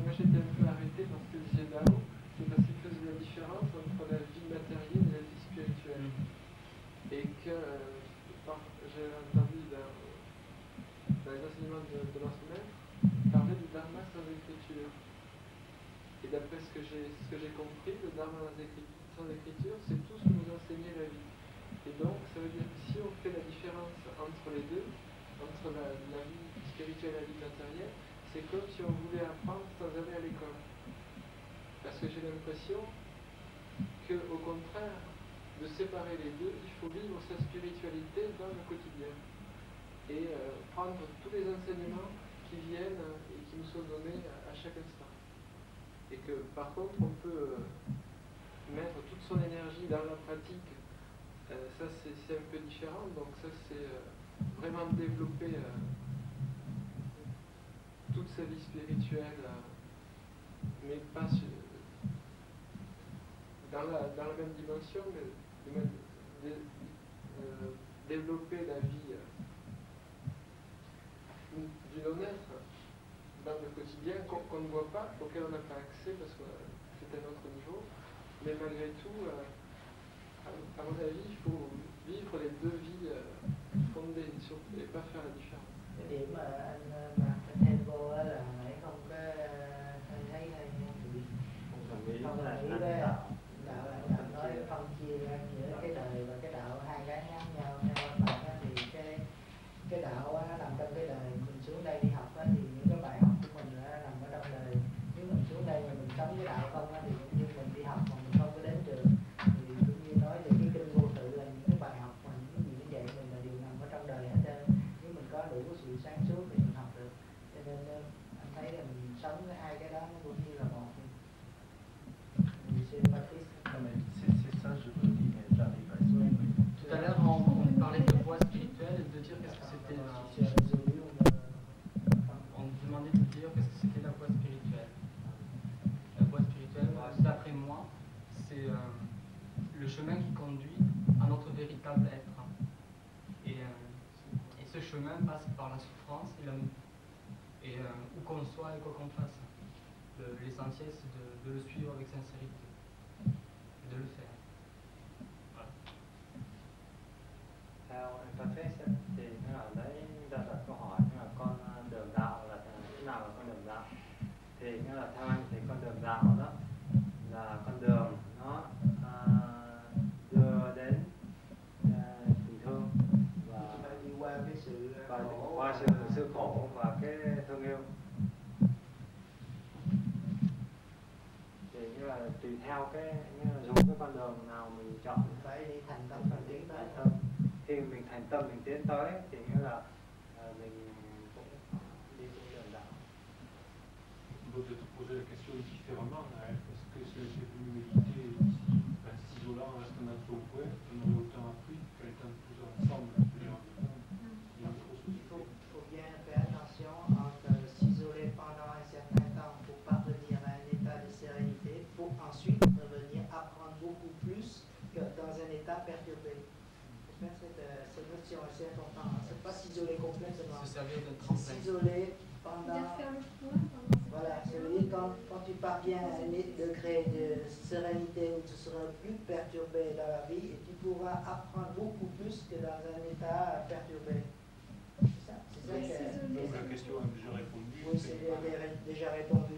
[SPEAKER 12] moi j'étais un peu arrêté dans ce que disait Dao, c'est parce qu'il faisait la différence entre la vie matérielle et la vie spirituelle. Et que j'ai entendu dans les enseignements de notre maître parler du dharma sans écriture. Et d'après ce que j'ai compris, le dharma sans écriture, c'est tout ce que nous enseignait la vie. Et donc, ça veut dire que si on fait la différence entre les deux, entre la vie spirituelle et la vie matérielle, c'est comme si on voulait apprendre sans aller à l'école. Parce que j'ai l'impression qu'au contraire, de séparer les deux, il faut vivre sa spiritualité dans le quotidien. Et prendre tous les enseignements qui viennent et qui nous sont donnés à chaque instant. Et que par contre on peut mettre toute son énergie dans la pratique, ça c'est un peu différent, donc ça c'est vraiment développer toute sa vie spirituelle, mais pas dans la même dimension, mais développer la vie du non-être dans le quotidien qu'on ne voit pas, auquel on n'a pas accès parce que c'est un autre niveau, mais malgré tout, à mon avis, il faut vivre les deux vies fondées et pas faire la différence.
[SPEAKER 1] Cái điểm mà anh thêm vô là nãy không có thấy thầy không là nghĩ với đạo là nói phân chia ra giữa cái đời và cái đạo, hai cái khác nhau. Theo các bạn thì cái đạo nó nằm trong cái đời. Mình xuống đây đi học thì những cái bài học của mình nằm ở trong đời. Nếu mình xuống đây mà mình sống với đạo không thì cũng như mình đi học mà mình không có đến trường, thì cũng như nói về cái kinh vô tự là những cái bài học mà những gì nó dạy mình là điều
[SPEAKER 8] chemin passe par la souffrance et l'amour. Et où qu'on soit et quoi qu'on fasse, l'essentiel c'est de le suivre avec sincérité et de le faire. Voilà.
[SPEAKER 5] Theo em có thấy thì nó là đấy đặt câu hỏi là con đường đạo là thế nào là con đường đạo, thì nghĩa là theo anh thì con đường đạo đó là con đường nó đưa đến tình thương và
[SPEAKER 1] đi qua cái sự khổ,
[SPEAKER 5] qua sự khổ và cái thương yêu. Thì như là tùy theo cái dùng cái con đường nào mình chọn,
[SPEAKER 1] phải đi thành tâm
[SPEAKER 5] phải
[SPEAKER 1] tiến tới.
[SPEAKER 5] khi mình thành tâm mình tiến tới thì nghĩa là mình cũng đi trên đường đạo.
[SPEAKER 7] On peut peut-être poser la question différemment, est-ce que si j'ai voulu méditer ici, s'isolant à ce qu'on pouvait, on aurait autant appris qu'à étant tous ensemble,
[SPEAKER 1] Il faut bien faire attention entre s'isoler pendant un certain temps pour parvenir à un état de sérénité, pour ensuite revenir apprendre beaucoup plus que dans un état perturbé. Cette notion assez importante. C'est pas s'isoler complètement. S'isoler pendant. Voilà, c'est-à-dire quand tu parviens à un degré de sérénité où tu seras plus perturbé dans la vie, et tu pourras apprendre beaucoup plus que dans un état perturbé. C'est ça
[SPEAKER 7] donc la question a déjà répondu.
[SPEAKER 1] Oui, c'est déjà répondu.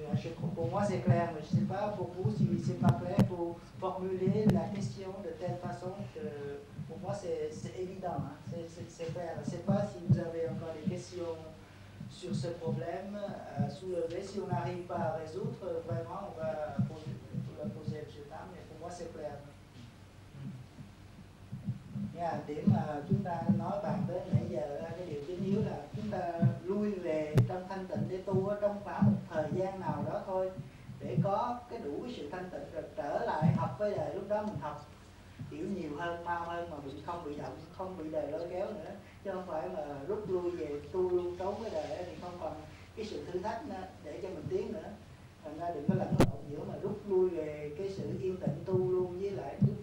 [SPEAKER 1] Pour moi c'est clair, mais je ne sais pas pour vous si c'est pas clair, pour formuler la question de telle façon que pour moi c'est évident, hein. C'est clair. Je ne sais pas si vous avez encore des questions sur ce problème à soulever. Si on n'arrive pas à résoudre, vraiment on va la poser à M. Tam, mais pour moi c'est clair. Điểm mà chúng ta nói bàn tới nãy giờ, cái điều chính yếu là chúng ta lui về trong thanh tịnh để tu trong khoảng một thời gian nào đó thôi, để có cái đủ cái sự thanh tịnh, rồi trở lại học với đời. Lúc đó mình học hiểu nhiều hơn, mau hơn, mà mình không bị động, không bị đời lôi kéo nữa, chứ không phải mà rút lui về tu luôn trốn với đời thì không còn cái sự thử thách nữa để cho mình tiến nữa. Thành ra đừng có lẫn lộn giữa mà rút lui về cái sự yên tĩnh tu luôn với lại rút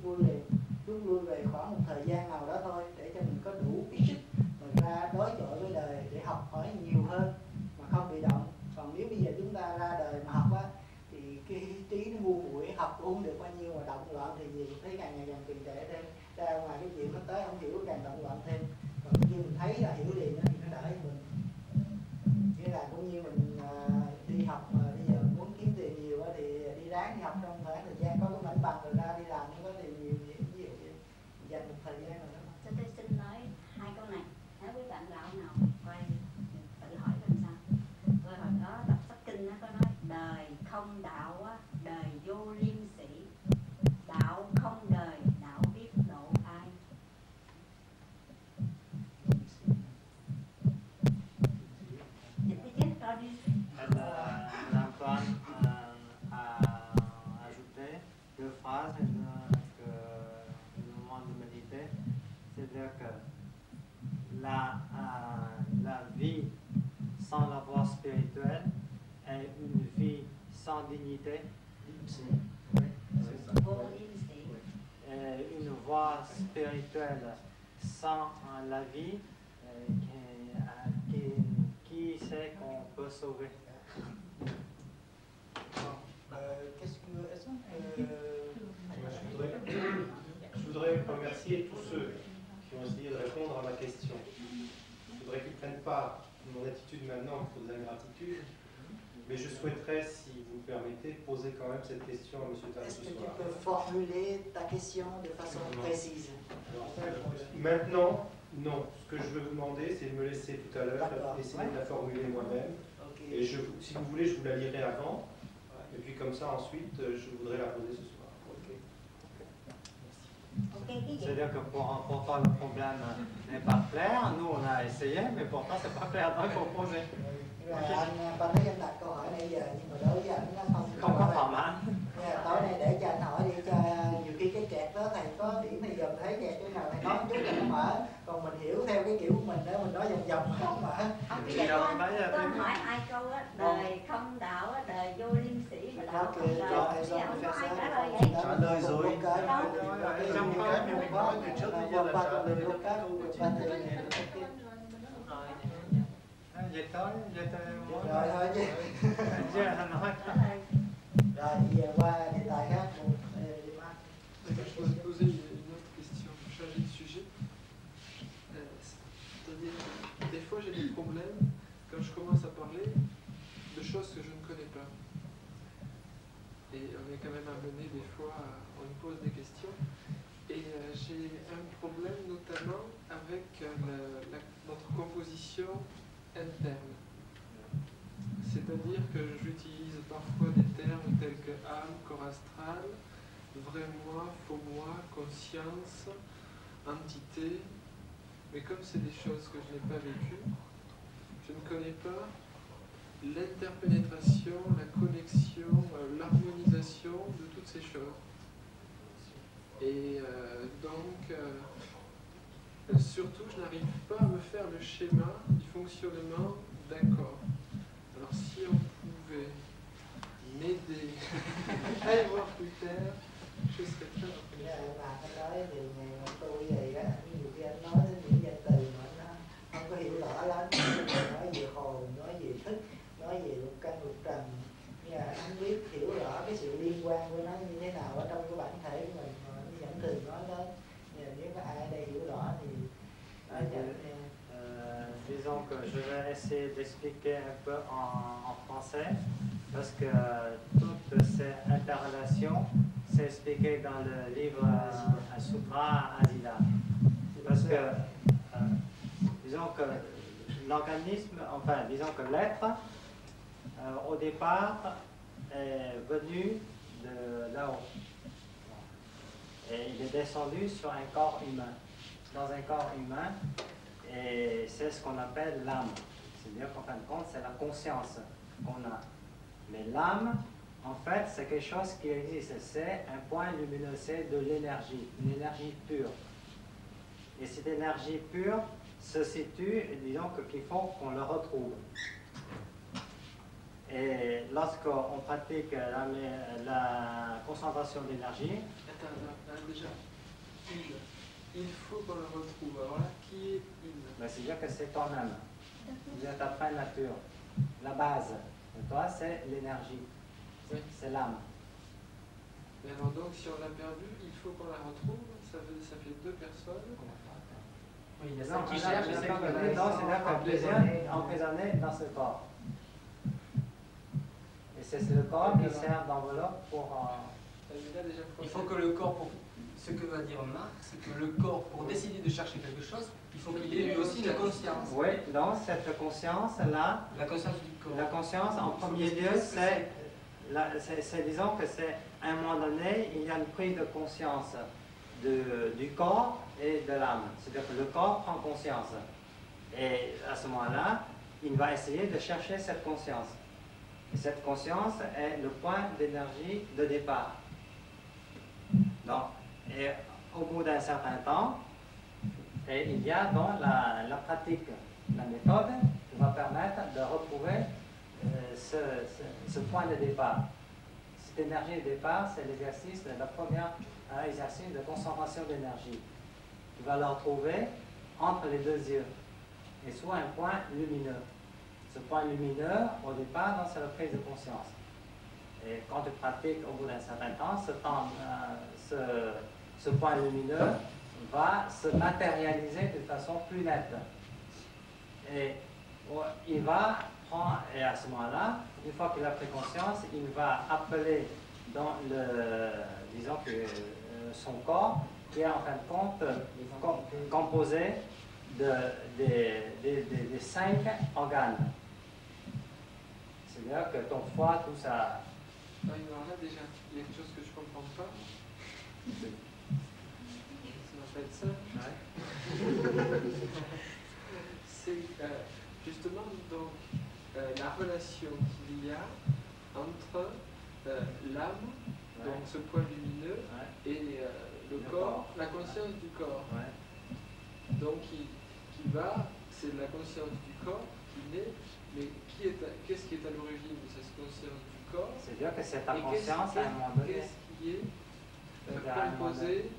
[SPEAKER 1] lui về khoảng một thời gian nào đó thôi, để cho mình có đủ cái sức mà ra đối chọi với đời để học hỏi nhiều hơn mà không bị động. Còn nếu bây giờ chúng ta ra đời mà học á thì cái trí nó ngu muội, học cũng không được bao nhiêu mà động loạn thì nhiều, thấy càng ngày càng trì trệ thêm. Ra ngoài cái chuyện nó tới không hiểu càng động loạn thêm. Còn khi mình thấy là hiểu liền thì nó đỡ cho mình. Nghĩa là cũng như mình đi học mà bây giờ muốn kiếm tiền nhiều thì đi ráng đi học trong khoảng thời gian có cái mảnh bằng rồi ra đi làm, không có tiền nhiều gì dành một thời gian rồi đó.
[SPEAKER 13] Cho tôi xin nói hai câu này. Nếu quý bạn lão nào quay tự hỏi làm sao. Tôi hồi đó đọc sách kinh nó có nói đời không đạo á, đời vô liêm sĩ. Đạo không đời, đạo biết độ ai. Dịch cái chết cho đi.
[SPEAKER 5] L'Antoine a ajouté deux phrases que au moment de méditer, c'est-à-dire que la vie sans la voie spirituelle est une vie sans dignité. Et une voie spirituelle sans la vie, qui sait qu'on peut sauver?
[SPEAKER 7] Je voudrais remercier tous ceux qui ont essayé de répondre à ma question. Je voudrais qu'ils ne prennent pas mon attitude maintenant pour de l'ingratitude, mais je souhaiterais, si vous me permettez, poser quand même cette question à M. Tam ce soir.
[SPEAKER 1] Est-ce que tu peux formuler ta question de façon précise?
[SPEAKER 7] Maintenant, non. Ce que je veux vous demander, c'est de me laisser tout à l'heure essayer de la formuler moi-même. Et si vous voulez, je vous la lirai avant. Et puis comme ça, ensuite, je voudrais la poser ce soir.
[SPEAKER 5] C'est-à-dire que pourtant le problème n'est pas clair, nous on a essayé, mais pourtant c'est pas clair dans le proposé.
[SPEAKER 1] Anh Văn thấy anh đặt câu hỏi này giờ, nhưng mà đối với anh nó
[SPEAKER 5] không có thỏa mãn.
[SPEAKER 1] Tối nay để cho anh hỏi đi, cho nhiều khi cái kẹt đó thầy có điểm thì giờ thấy kẹt chỗ nào thầy nói chút là nó mở, còn mình hiểu theo cái kiểu của mình đó, mình nói vòng vòng không mở.
[SPEAKER 13] Con hỏi hai câu á, đời không đạo á, đời vô liêm sĩ mà đạo không đời, thì không có ai trả lời vậy.
[SPEAKER 6] Trả lời rồi.
[SPEAKER 1] Trong cái mình có từ trước tới giờ là trả lời được các
[SPEAKER 5] vậy thôi
[SPEAKER 1] Rồi thôi chứ.
[SPEAKER 5] Chứ anh nói.
[SPEAKER 1] Rồi bây giờ qua đề tài khác.
[SPEAKER 12] Je vais te poser une autre question, changer de sujet. C'est-à-dire, des fois j'ai des problèmes quand je commence à parler de choses que je ne connais pas. Et on est quand même amené des fois, on nous pose des questions. Et j'ai un problème notamment avec notre composition interne. C'est-à-dire que j'utilise parfois des termes tels que âme, corps astral, vrai moi, faux moi, conscience, entité. Mais comme c'est des choses que je n'ai pas vécues, je ne connais pas l'interpénétration, la connexion, l'harmonisation de toutes ces choses. Et surtout, je n'arrive pas à me faire le schéma du fonctionnement d'un corps. Alors si on pouvait m'aider à y voir plus clair, je serais très reconnaissant.
[SPEAKER 1] Anh nói thì tôi vậy đó, nhiều khi anh nói đến những danh từ mà anh không có hiểu rõ lắm, nói về hồn, nói về thức, nói về lục căn lục trần, nhưng mà anh biết hiểu rõ cái sự liên quan của nó như thế nào ở trong cái bản thể của mình mà anh vẫn thường nói đến. Nếu có ai ở đây hiểu rõ thì nói cho anh nghe.
[SPEAKER 5] Disons que je vais essayer d'expliquer un peu en français, parce que toutes ces interrelations, c'est expliqué dans le livre Sutra Adila. Parce que, disons que l'organisme, enfin, disons que l'être, au départ, est venu de là-haut. Et il est descendu sur un corps humain. Dans un corps humain, et c'est ce qu'on appelle l'âme. C'est-à-dire qu'en fin de compte, c'est la conscience qu'on a. Mais l'âme, en fait, c'est quelque chose qui existe. C'est un point lumineux, c'est de l'énergie, une énergie pure. Et cette énergie pure se situe, disons qu'il faut qu'on le retrouve. Et lorsqu'on pratique la concentration d'énergie...
[SPEAKER 12] Attends, déjà, il faut qu'on le retrouve. Alors là, qui est il?
[SPEAKER 5] C'est-à-dire que c'est toi-même. C'est ta vraie nature. La base de toi, c'est l'énergie. Oui. C'est l'âme.
[SPEAKER 12] Mais alors donc, si on l'a perdu, il faut qu'on la retrouve. Ça fait deux personnes.
[SPEAKER 8] Oui, il y a
[SPEAKER 5] non,
[SPEAKER 8] celle qui cherche et celle qui va.
[SPEAKER 5] Non, c'est-à-dire emprisonné dans ce corps. Et c'est le corps qui sert d'enveloppe pour...
[SPEAKER 8] Il faut que le corps, pour ce que va dire Marc, c'est que le corps, pour décider de chercher quelque chose, il faut qu'il ait lui aussi la conscience.
[SPEAKER 5] Oui, donc cette conscience-là...
[SPEAKER 8] La conscience du corps.
[SPEAKER 5] La conscience, en premier lieu, c'est disons que c'est, à un moment donné, il y a une prise de conscience du corps et de l'âme. C'est-à-dire que le corps prend conscience. Et à ce moment-là, il va essayer de chercher cette conscience. Et cette conscience est le point d'énergie de départ. Donc, et au bout d'un certain temps, et il y a donc la pratique, la méthode qui va permettre de retrouver ce point de départ. Cette énergie de départ, c'est l'exercice, le premier exercice de concentration d'énergie. Tu vas le retrouver entre les deux yeux et sous un point lumineux. Ce point lumineux, au départ, c'est la prise de conscience. Et quand tu pratiques au bout d'un certain temps, ce point lumineux va se matérialiser de façon plus nette. Et il va prendre, et à ce moment-là, une fois qu'il a pris conscience, il va appeler dans disons que son corps, qui est en fin de compte composé des 5 organes. C'est-à-dire que ton foie, tout ça...
[SPEAKER 12] Alors là, déjà, il y a quelque chose que je ne comprends pas. Ça m'appelle ça. Ouais. C'est justement donc la relation qu'il y a entre l'âme, donc ce point lumineux, et le corps, la conscience du corps. Donc qui va, c'est la conscience du corps qui naît, mais qu'est-ce qui est à l'origine de cette conscience du corps?
[SPEAKER 5] C'est-à-dire que c'est ta conscience à un moment donné.
[SPEAKER 12] Qu'est-ce qui est composé,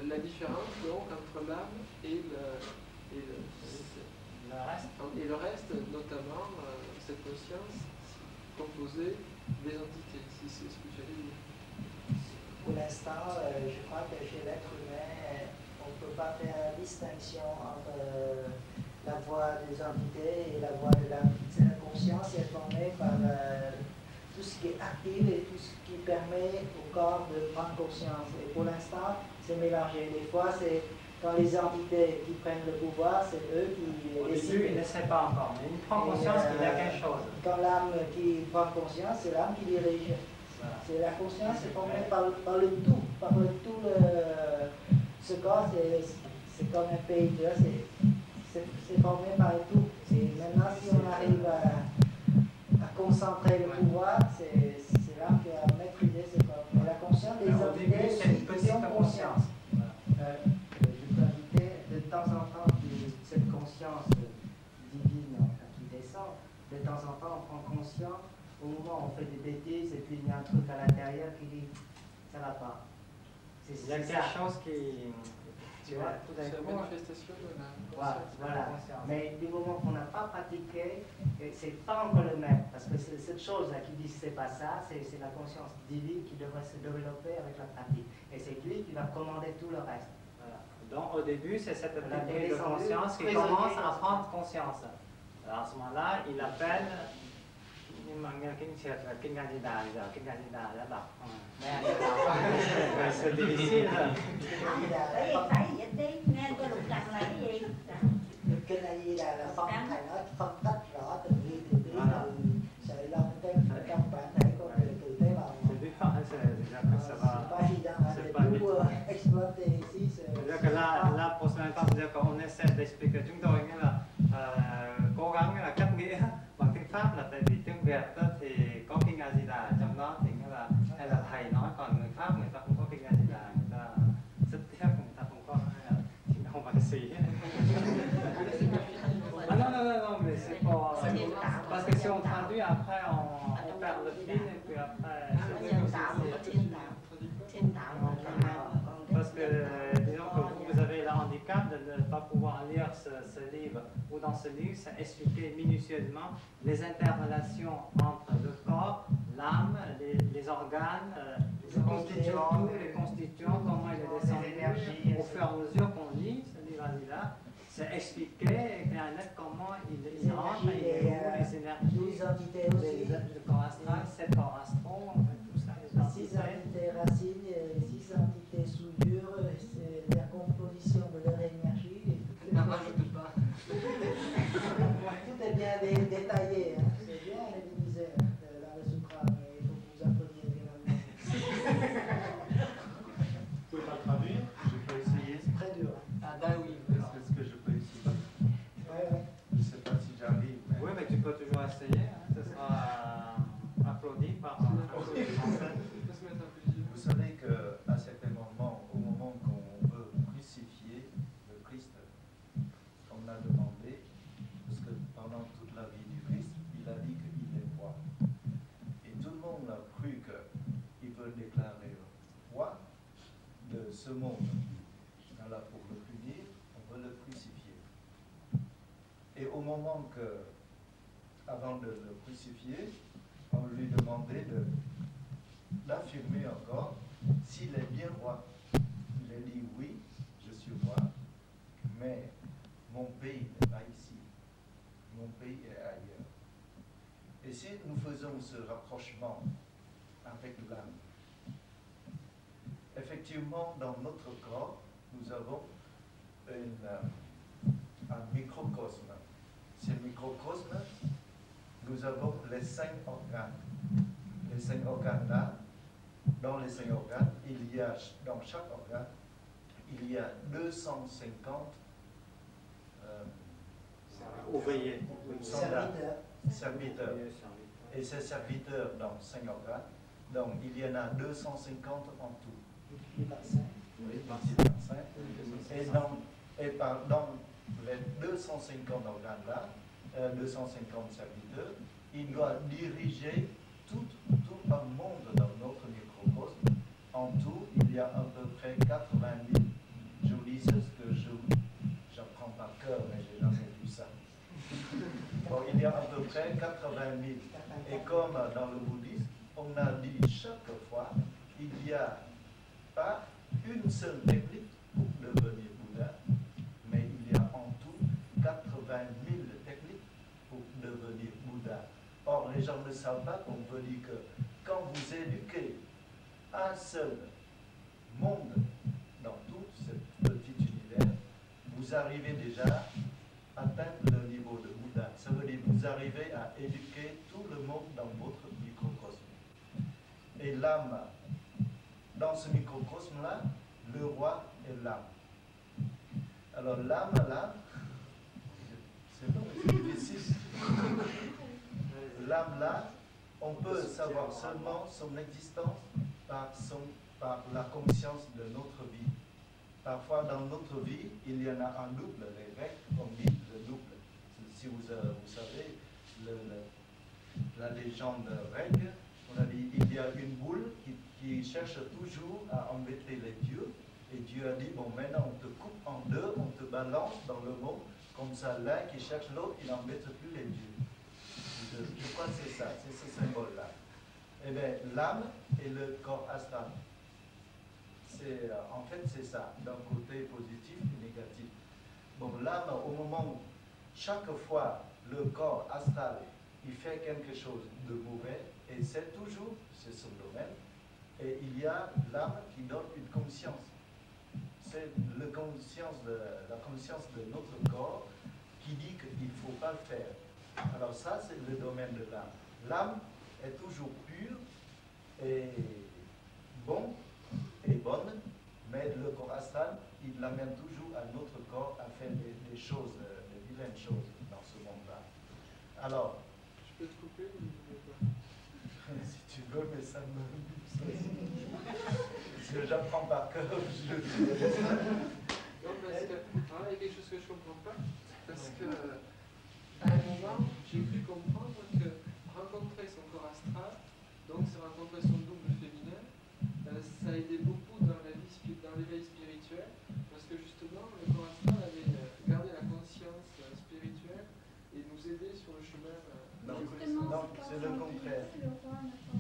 [SPEAKER 12] la différence donc entre l'âme et le reste conscience composée des entités, si c'est ce que j'allais dire.
[SPEAKER 1] Pour l'instant, je crois que chez l'être humain, on ne peut pas faire la distinction entre la voix des entités et la voix de l'âme. La conscience est formée par tout ce qui est actif et tout ce qui permet au corps de prendre conscience. Et pour l'instant, c'est mélangé. Des fois, c'est quand les entités qui prennent le pouvoir, c'est eux qui
[SPEAKER 5] Au
[SPEAKER 1] décident.
[SPEAKER 5] début, il ne sait pas encore, mais il prend conscience qu'il y a quelque chose.
[SPEAKER 1] Quand l'âme qui prend conscience, c'est l'âme qui dirige. C'est la conscience, c'est formée par le tout, ce corps, c'est comme un pays, tu vois, c'est formé par le tout. Maintenant, si on arrive à concentrer le pouvoir, c'est l'âme qui va maîtriser ce corps. Mais la conscience des entités,
[SPEAKER 5] c'est une petite conscience.
[SPEAKER 1] Je peux inviter de temps en temps cette conscience divine qui descend. De temps en temps, on prend conscience. Au moment où on fait des bêtises et puis il y a un truc à l'intérieur qui dit ça va pas.
[SPEAKER 5] Il y a quelque chose qui. Tu vois, tout d'un coup.
[SPEAKER 12] C'est la manifestation de la conscience.
[SPEAKER 1] Voilà. Mais du moment qu'on n'a pas pratiqué, c'est pas encore le même. Parce que cette chose-là qui dit c'est pas ça, c'est la conscience divine qui devrait se développer avec la pratique. Et c'est lui qui va commander tout le reste.
[SPEAKER 5] Voilà. Donc au début, c'est cette petite
[SPEAKER 1] bulle
[SPEAKER 5] de conscience qui commence à prendre conscience. Alors à ce moment-là, il appelle. Nhưng mà nghe kinh triệt là kinh A Di Đà, giờ kinh A Di Đà đã đọc. C'est difficile.
[SPEAKER 13] Phải gì đi, nghe tôi lục lặt là cái gì?
[SPEAKER 1] Kinh A Di Đà là thầy nói phân tách rõ từng ly từ sợi lông tới trong bản thể con người từ tế bào. C'est pas évident.
[SPEAKER 5] C'est-à-dire que là, pour ce temps, c'est-à-dire qu'on essaie d'expliquer chúng tôi nghĩa là cố gắng là cách nghĩa bằng tiếng Pháp, là tại vì tiếng Việt đó thì có kinh A Di Đà trong đó thì nghĩa là hay là thầy nói, còn người Pháp người ta không có kinh A Di Đà, người ta rất tiếc người ta không có không bằng sĩ. Ah non, mais c'est pas parce que si on traduit après on perd le fil et puis après parce que disons que vous avez le handicap de ne pas pouvoir lire ce livre, ou dans ce livre c'est expliqué minutieusement les interrelations entre le corps, l'âme, les organes, les constituants, comment il est descendu au fur et à mesure qu'on lit ce livre-là. C'est expliqué et bien net comment il rentre, il déroule les énergies, le corps astral, 7 corps astraux, en fait, tout ça.
[SPEAKER 1] 6 entités racines, 6 entités soudures, c'est la composition de leur énergie.
[SPEAKER 8] N'en rajoute pas.
[SPEAKER 1] Tout est bien détaillé, hein. C'est bien révisé dans le sutra, mais il faut que vous appreniez bien.
[SPEAKER 6] Vous pouvez pas traduire? Je peux essayer.
[SPEAKER 1] C'est très dur.
[SPEAKER 8] Ah ben oui.
[SPEAKER 6] Est-ce que je peux essayer?
[SPEAKER 1] Ouais.
[SPEAKER 6] Je ne sais pas si j'arrive. Mais...
[SPEAKER 5] Oui, mais tu peux toujours essayer. Hein. Ce sera applaudi par français.
[SPEAKER 6] Vous savez qu'à certains moments, au moment qu'on veut crucifier le Christ, on a demandé, parce que pendant toute la vie du Christ, il a dit qu'il est roi. Et tout le monde a cru qu'il veut déclarer roi de ce monde. Alors pour le punir, on veut le crucifier. Et au moment que, avant de le crucifier, on lui demandait d'affirmer encore s'il est bien roi. Il a dit oui, je suis roi, mais mon pays n'est pas ici. Mon pays est ailleurs. Et si nous faisons ce rapprochement avec l'âme, effectivement, dans notre corps, nous avons un microcosme. Ce microcosme, nous avons les 5 organes. Les 5 organes-là, dans les 5 organes, il y a, dans chaque organe, il y a 250
[SPEAKER 5] ouvriers,
[SPEAKER 6] serviteurs. Et ces serviteurs dans 5 organes, donc il y en a 250 en tout. Oui, 25. Et dans les 250 organes-là, 250 serviteurs, il doit diriger tout un monde dans notre microcosme. En tout, il y a à peu près 80 000. Je vous dis ce que j'apprends par cœur, mais je n'ai jamais vu ça. Bon, il y a à peu près 80 000. Et comme dans le bouddhisme, on a dit chaque fois, il n'y a pas une seule technique pour devenir Bouddha, mais il y a en tout 80 000 techniques pour devenir Bouddha. Or, les gens ne savent pas qu'on veut dire que quand vous éduquez un seul monde dans tout ce petit univers, vous arrivez déjà à atteindre le niveau de Bouddha. Ça veut dire que vous arrivez à éduquer tout le monde dans votre microcosme. Et l'âme, dans ce microcosme-là, le roi est l'âme. Alors l'âme, c'est long, c'est difficile. L'âme là, on peut savoir seulement son existence par la conscience de notre vie. Parfois dans notre vie, il y en a un double, les Grecs ont dit le double. Si vous savez, la légende grecque, on a dit il y a une boule qui cherche toujours à embêter les dieux. Et Dieu a dit, bon maintenant on te coupe en deux, on te balance dans le monde, comme ça l'un qui cherche l'autre, il n'embête plus les dieux. Je crois que c'est ça, c'est ce symbole-là. Eh bien, l'âme et le corps astral. En fait, c'est ça, d'un côté positif et négatif. Bon, l'âme, au moment où chaque fois le corps astral, il fait quelque chose de mauvais, et c'est toujours, c'est son domaine, et il y a l'âme qui donne une conscience. C'est la conscience de notre corps qui dit qu'il ne faut pas le faire. Alors ça, c'est le domaine de l'âme. L'âme est toujours pure et bonne, mais le corps astral, il l'amène toujours à notre corps à faire des choses, des vilaines choses dans ce monde-là. Alors,
[SPEAKER 12] je peux te couper ou pas?
[SPEAKER 6] Si tu veux, mais ça me... Si j'apprends par cœur, je le dis.
[SPEAKER 12] Non, parce que, il y a quelque chose que je ne comprends pas, parce que à un moment, j'ai pu comprendre que rencontrer son corps astral, donc c'est rencontrer son double féminin, ça a aidé beaucoup dans l'éveil spirituel, parce que justement, le corps astral avait gardé la conscience spirituelle et nous aider sur le chemin
[SPEAKER 6] non, c'est le contraire.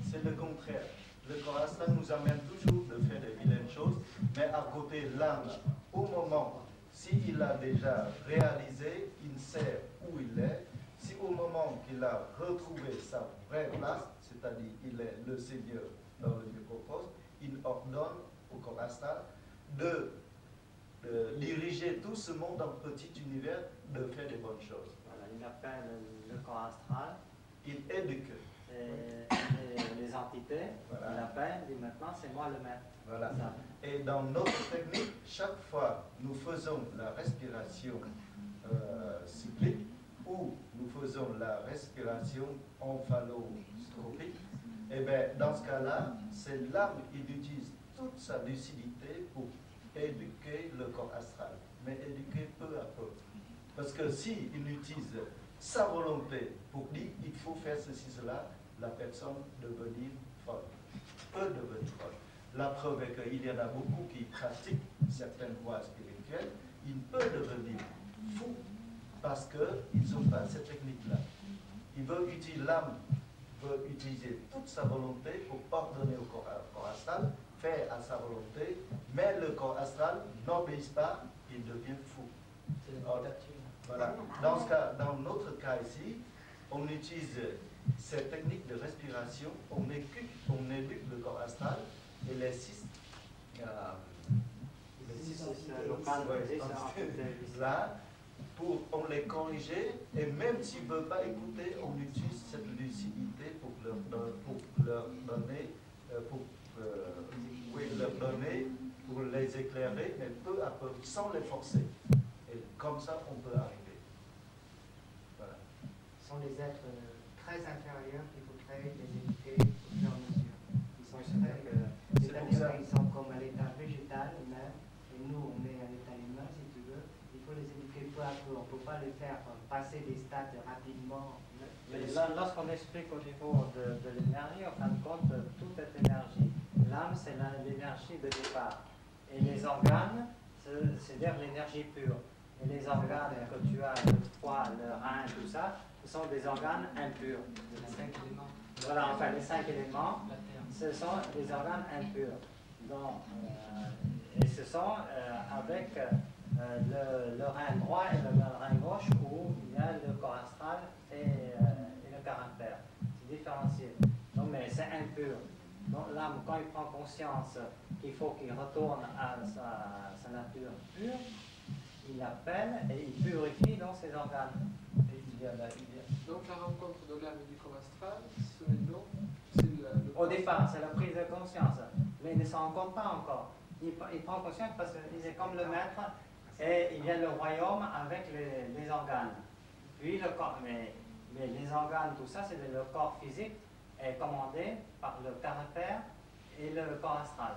[SPEAKER 6] C'est le contraire. Le corps astral nous amène toujours de faire des vilaines choses, mais à côté l'âme, au moment, s'il a déjà réalisé, il sait où il est, si au moment qu'il a retrouvé sa vraie place, c'est-à-dire il est le Seigneur dans le microcosme, il ordonne au corps astral de diriger tout ce monde dans le petit univers, de faire des bonnes choses.
[SPEAKER 5] Voilà, il appelle le corps astral.
[SPEAKER 6] Il éduque.
[SPEAKER 5] Les entités, voilà. Il appelle, dit maintenant c'est moi le maître.
[SPEAKER 6] Voilà. Et dans notre technique, chaque fois nous faisons la respiration cyclique ou nous faisons la respiration omphalotropique, et bien dans ce cas-là, c'est l'âme qui utilise toute sa lucidité pour éduquer le corps astral, mais éduquer peu à peu. Parce que s'il utilise sa volonté pour dire il faut faire ceci, cela, la personne devenir folle, peut devenir folle. La preuve est qu'il y en a beaucoup qui pratiquent certaines voies spirituelles, ils peuvent devenir fous parce qu'ils n'ont pas cette technique-là. Ils veulent utiliser l'âme, veut utiliser toute sa volonté pour ordonner au corps astral, faire à sa volonté, mais le corps astral n'obéit pas, il devient fou. Voilà. Dans notre cas ici, on utilise ces techniques de respiration, on éduque le corps astral et les six là, on les corriger, et même s'ils ne veulent pas écouter, on utilise cette lucidité pour leur donner, pour les éclairer, mais peu à peu, sans les forcer. Et comme ça, on peut arriver. Voilà.
[SPEAKER 1] Ce sont des êtres très inférieurs qu'il faudrait les éduquer au fur et à mesure. Ils sont c'est-à-dire qu'ils sont comme à l'état végétal même, et nous on est à l'état humain si tu veux. Il faut les éduquer peu à peu. On ne peut pas les faire passer des stades rapidement.
[SPEAKER 5] Mais lorsqu'on explique au niveau de l'énergie, en fin de compte, tout est énergie. L'âme, c'est l'énergie de départ. Et les organes, c'est-à-dire l'énergie pure. Et les organes que tu as, le foie, le rein, tout ça, ce sont des organes impurs.
[SPEAKER 8] Les 5 éléments.
[SPEAKER 5] Voilà, enfin les 5 éléments, ce sont des organes impurs. Donc, et ce sont avec le rein droit et le rein gauche où il y a le corps astral et le caractère. C'est différencié. Donc, mais c'est impur. Donc l'âme, quand il prend conscience qu'il faut qu'il retourne à sa nature pure, il appelle et il purifie donc ses organes.
[SPEAKER 12] Donc la rencontre de l'âme et du corps astral, c'est
[SPEAKER 5] au départ, c'est la prise de conscience. Mais il ne s'en rend compte pas encore. Il prend conscience parce qu'il est comme le maître et il y a le royaume avec les organes. Puis le corps, mais les organes, tout ça, c'est le corps physique est commandé par le caractère et le corps astral.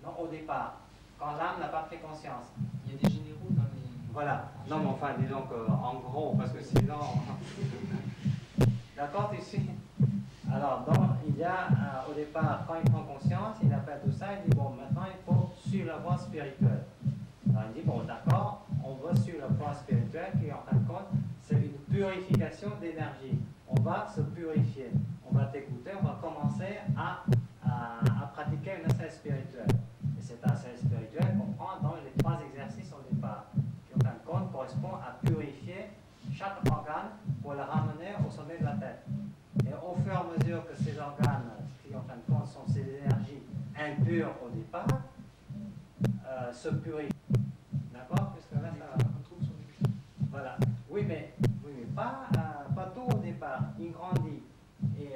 [SPEAKER 5] Donc au départ, quand l'âme n'a pas pris conscience.
[SPEAKER 8] Il y a des généraux dans les...
[SPEAKER 5] Voilà. Non, mais enfin, disons qu'en gros, parce que sinon... D'accord, tu suis? Alors, donc, il y a, au départ, quand il prend conscience, il appelle tout ça, il dit, bon, maintenant, il faut suivre la voie spirituelle. Alors, il dit, bon, d'accord, on va suivre la voie spirituelle qui, en fin de compte, c'est une purification d'énergie. On va se purifier. On va t'écouter, on va commencer à pratiquer une ascèse spirituelle. Et cette ascèse spirituelle comprend donc les 3 exercices au départ, qui, en fin de compte, correspondent à purifier chaque organe pour le ramener au sommet de la tête. Et au fur et à mesure que ces organes, qui en fin de compte sont ces énergies impures au départ, se purifient. D'accord? Puisque là, ça... Voilà. Oui, mais pas tout au départ. Il grandit. Et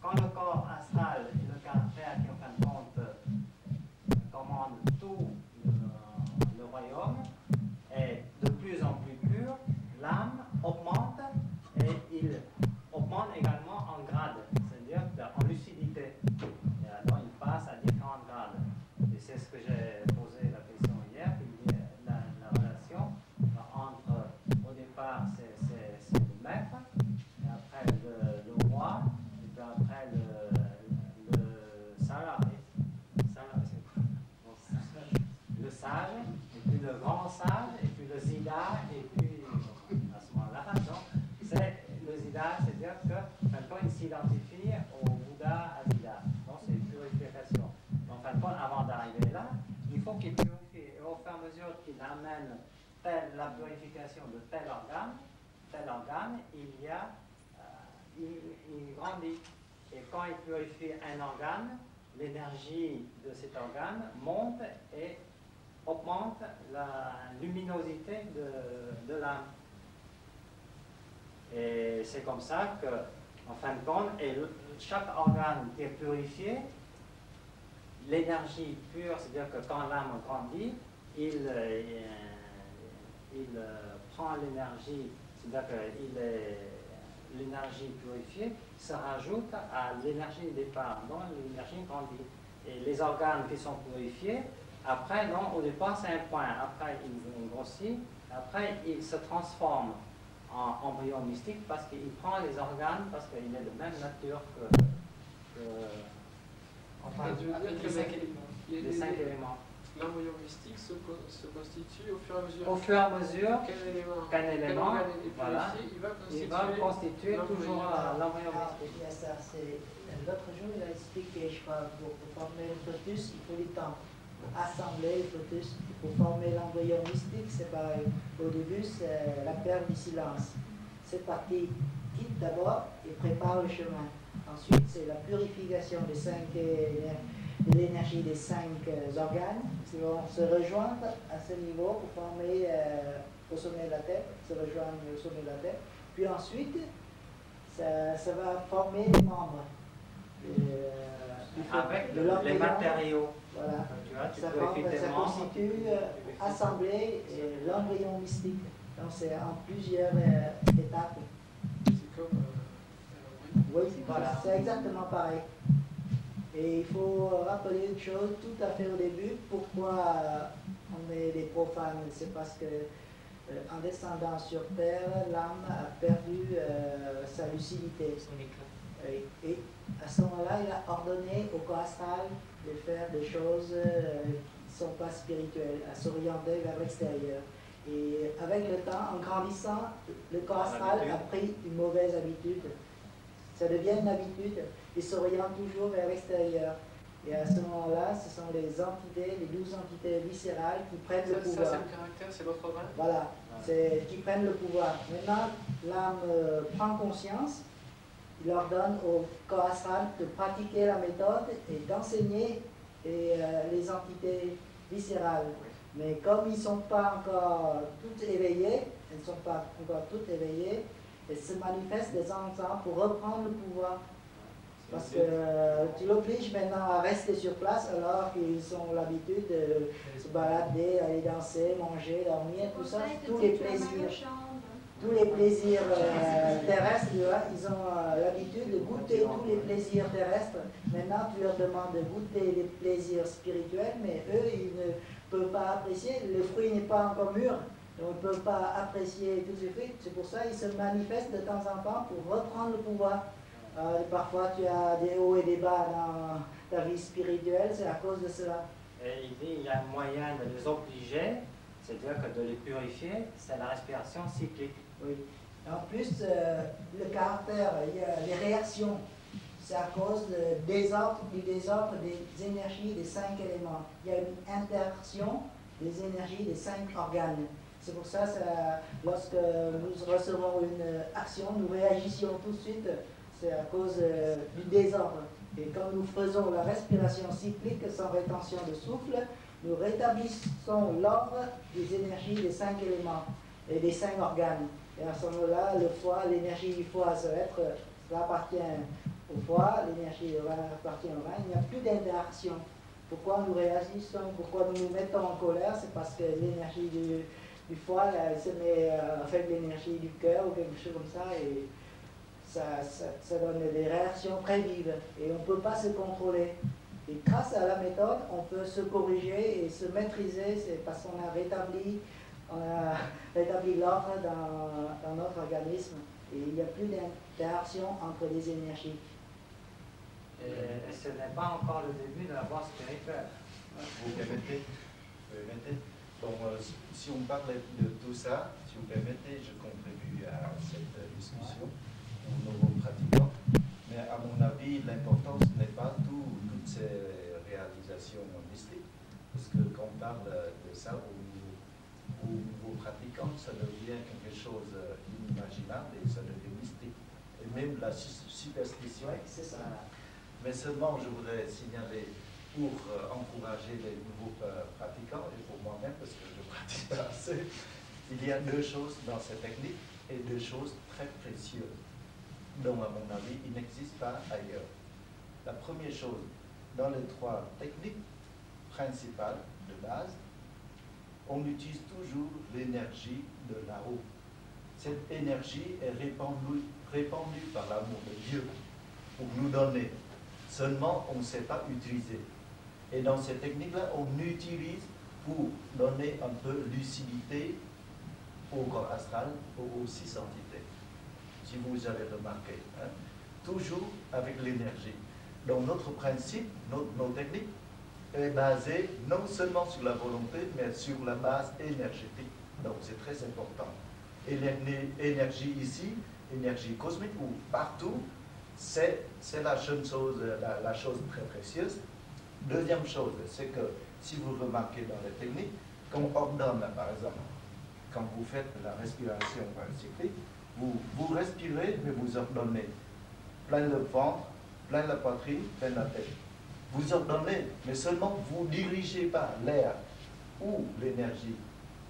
[SPEAKER 5] quand le corps astral et le caractère, qui en fin de compte commandent tout le royaume, est de plus en plus pur, l'âme augmente et il augmente également en grade, c'est-à-dire en lucidité. Et alors il passe à différents grades. Et c'est ce que j'ai posé la question hier, la relation entre, au départ, c'est le maître, et après le roi, et puis après le salarié. Le sage, et puis le grand sage, et puis le zida, et puis à ce moment-là, c'est le zida, c'est-à-dire que maintenant il s'identifie au Bouddha à zida. Donc c'est une purification. Donc en fin de compte, avant d'arriver là, il faut qu'il purifie. Et au fur et à mesure qu'il amène la purification de tel organe, il grandit. Et quand il purifie un organe, l'énergie de cet organe monte et augmente la luminosité de l'âme. Et c'est comme ça que, en fin de compte, chaque organe qui est purifié, l'énergie pure, c'est-à-dire que quand l'âme grandit, il prend l'énergie, c'est-à-dire que l'énergie purifiée se rajoute à l'énergie du départ, donc l'énergie grandit. Et les organes qui sont purifiés, après, non, au départ, c'est un point. Après, il grossit. Après, il se transforme en embryon mystique parce qu'il prend les organes, parce qu'il est de même nature que enfin,
[SPEAKER 12] avec les 5
[SPEAKER 5] éléments.
[SPEAKER 12] L'embryon mystique se constitue au fur et à mesure.
[SPEAKER 5] Au fur et à mesure qu'un élément
[SPEAKER 12] voilà,
[SPEAKER 5] il va constituer toujours l'embryon mystique.
[SPEAKER 1] Il y a ça, l'autre jour, il a expliqué, je crois, pour former le fœtus, il faut du temps. Assembler le fœtus pour former l'embryon mystique, c'est pareil. Au début, c'est la perte du silence. Cette partie quitte d'abord et prépare le chemin. Ensuite, c'est la purification des 5 de l'énergie des 5 organes qui vont se rejoindre à ce niveau pour former au sommet de la tête, se rejoindre au sommet de la tête. Puis ensuite, ça va former les membres.
[SPEAKER 5] Avec les matériaux.
[SPEAKER 1] Voilà.
[SPEAKER 5] Tu vois,
[SPEAKER 1] Ça constitue assemblée l'embryon mystique. Donc c'est en plusieurs étapes.
[SPEAKER 12] C'est comme
[SPEAKER 1] oui, voilà, c'est exactement pareil. Et il faut rappeler une chose tout à fait au début, pourquoi on est des profanes. C'est parce que en descendant sur terre, l'âme a perdu sa lucidité. Et à ce moment-là, il a ordonné au corps astral de faire des choses qui ne sont pas spirituelles, à s'orienter vers l'extérieur. Et avec le temps, en grandissant, le corps astral a pris une mauvaise habitude. Ça devient une habitude. Il s'oriente toujours vers l'extérieur. Et à ce moment-là, ce sont les entités, les 12 entités viscérales qui prennent le pouvoir.
[SPEAKER 8] Ça, c'est le caractère, c'est l'autre bras.
[SPEAKER 1] Voilà, c'est qui prennent le pouvoir. Maintenant, l'âme prend conscience. Il ordonne au corps astral de pratiquer la méthode et d'enseigner les entités viscérales. Mais comme ils ne sont pas encore toutes éveillées, elles ne sont pas encore toutes éveillées, elles se manifestent de temps en temps pour reprendre le pouvoir. Parce que tu l'obliges maintenant à rester sur place alors qu'ils ont l'habitude de se balader, aller danser, manger, dormir, tout ça, tous les plaisirs. Tous les plaisirs terrestres, ils ont l'habitude de goûter tous les plaisirs terrestres. Maintenant, tu leur demandes de goûter les plaisirs spirituels, mais eux, ils ne peuvent pas apprécier. Le fruit n'est pas encore mûr, donc ils ne peuvent pas apprécier tous ces fruits. C'est pour ça qu'ils se manifestent de temps en temps pour reprendre le pouvoir. Parfois, tu as des hauts et des bas dans ta vie spirituelle, c'est à cause de cela.
[SPEAKER 5] Et il dit qu'il y a un moyen de les obliger, c'est-à-dire que de les purifier, c'est la respiration cyclique.
[SPEAKER 1] Oui. En plus, le caractère, il y a les réactions, c'est à cause du désordre des énergies des 5 éléments. Il y a une interaction des énergies des 5 organes. C'est pour ça, lorsque nous recevons une action, nous réagissons tout de suite, c'est à cause du désordre. Et quand nous faisons la respiration cyclique sans rétention de souffle, nous rétablissons l'ordre des énergies des 5 éléments et des 5 organes. Et à ce moment-là, le foie, l'énergie du foie, ça appartient au foie, l'énergie du rein appartient au rein. Il n'y a plus d'interaction. Pourquoi nous réagissons, pourquoi nous nous mettons en colère? C'est parce que l'énergie du foie, elle se met avec l'énergie du cœur ou quelque chose comme ça, et ça donne des réactions très vives. Et on ne peut pas se contrôler. Et grâce à la méthode, on peut se corriger et se maîtriser, c'est parce qu'on a rétabli l'ordre dans notre organisme. Et il n'y a plus d'interaction entre les énergies.
[SPEAKER 5] Et ce n'est pas encore le début de la voie spirituelle.
[SPEAKER 6] Vous permettez, bon, si on parle de tout ça, si vous permettez, je contribue à cette discussion aux nouveaux pratiquants. Mais à mon avis, l'importance n'est pas toutes ces réalisations mystiques. Parce que quand on parle de ça aux nouveaux pratiquants, ça devient quelque chose d'inimaginable et ça devient mystique. Et même la superstition.
[SPEAKER 1] Oui, c'est ça.
[SPEAKER 6] Mais seulement, je voudrais signaler, pour encourager les nouveaux pratiquants, et pour moi-même, parce que je pratique pas assez, il y a 2 choses dans cette technique et 2 choses très précieuses, dont, à mon avis, il n'existe pas ailleurs. La première chose, dans les 3 techniques principales de base, on utilise toujours l'énergie de là-haut. Cette énergie est répandue par l'amour de Dieu pour nous donner. Seulement, on ne sait pas utiliser. Et dans cette technique-là, on utilise pour donner un peu de lucidité au corps astral, aux 6 entités. Si vous avez remarqué, hein, toujours avec l'énergie. Donc notre principe, nos techniques, est basée non seulement sur la volonté, mais sur la base énergétique. Donc c'est très important. Et l'énergie ici, énergie cosmique ou partout, c'est la chose très précieuse. Deuxième chose, c'est que si vous remarquez dans les techniques, quand on ordonne, par exemple, quand vous faites la respiration cyclique, vous respirez, mais vous ordonnez plein le ventre, plein la poitrine, plein la tête. Vous ordonnez, mais seulement vous ne dirigez pas l'air ou l'énergie.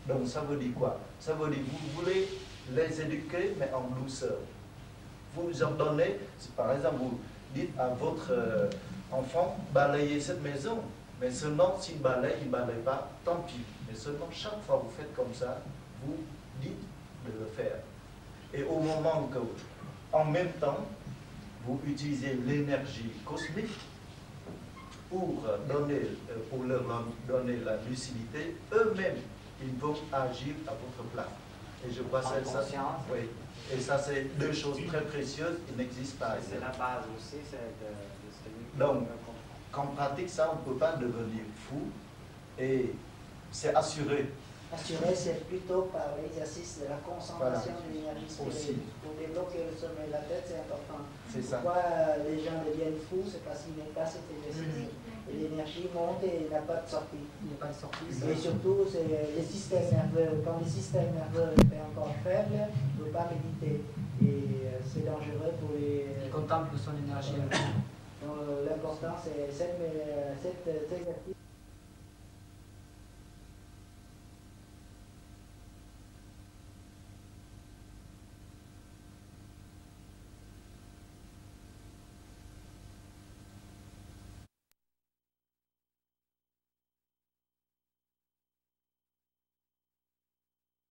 [SPEAKER 6] Donc ça veut dire quoi? Ça veut dire que vous voulez les éduquer, mais en douceur. Vous ordonnez, par exemple, vous dites à votre enfant, balayez cette maison, mais seulement s'il balaye, il ne balaye pas, tant pis. Mais seulement chaque fois que vous faites comme ça, vous dites de le faire. Et au moment que, en même temps, vous utilisez l'énergie cosmique pour leur donner la lucidité, eux-mêmes, ils vont agir à votre place. Et je crois que c'est ça. Oui. Et ça, c'est 2 choses très précieuses qui n'existent pas.
[SPEAKER 5] C'est la base aussi, c'est de
[SPEAKER 6] donc, quand on pratique ça, on ne peut pas devenir fou. Et c'est assuré.
[SPEAKER 1] assurer, c'est plutôt par l'exercice de la concentration de l'énergie spirituelle. Pour débloquer le sommeil de la tête, c'est important. Pourquoi les gens deviennent fous? C'est parce qu'ils n'aiment pas cet exercice. Et l'énergie monte et il n'y a pas de sortie. Et surtout, c'est les systèmes nerveux. Quand le système nerveux est encore faible, il ne peut pas méditer. Et c'est dangereux pour les...
[SPEAKER 8] Il contemple son énergie.
[SPEAKER 1] Donc l'important, c'est cet exercice.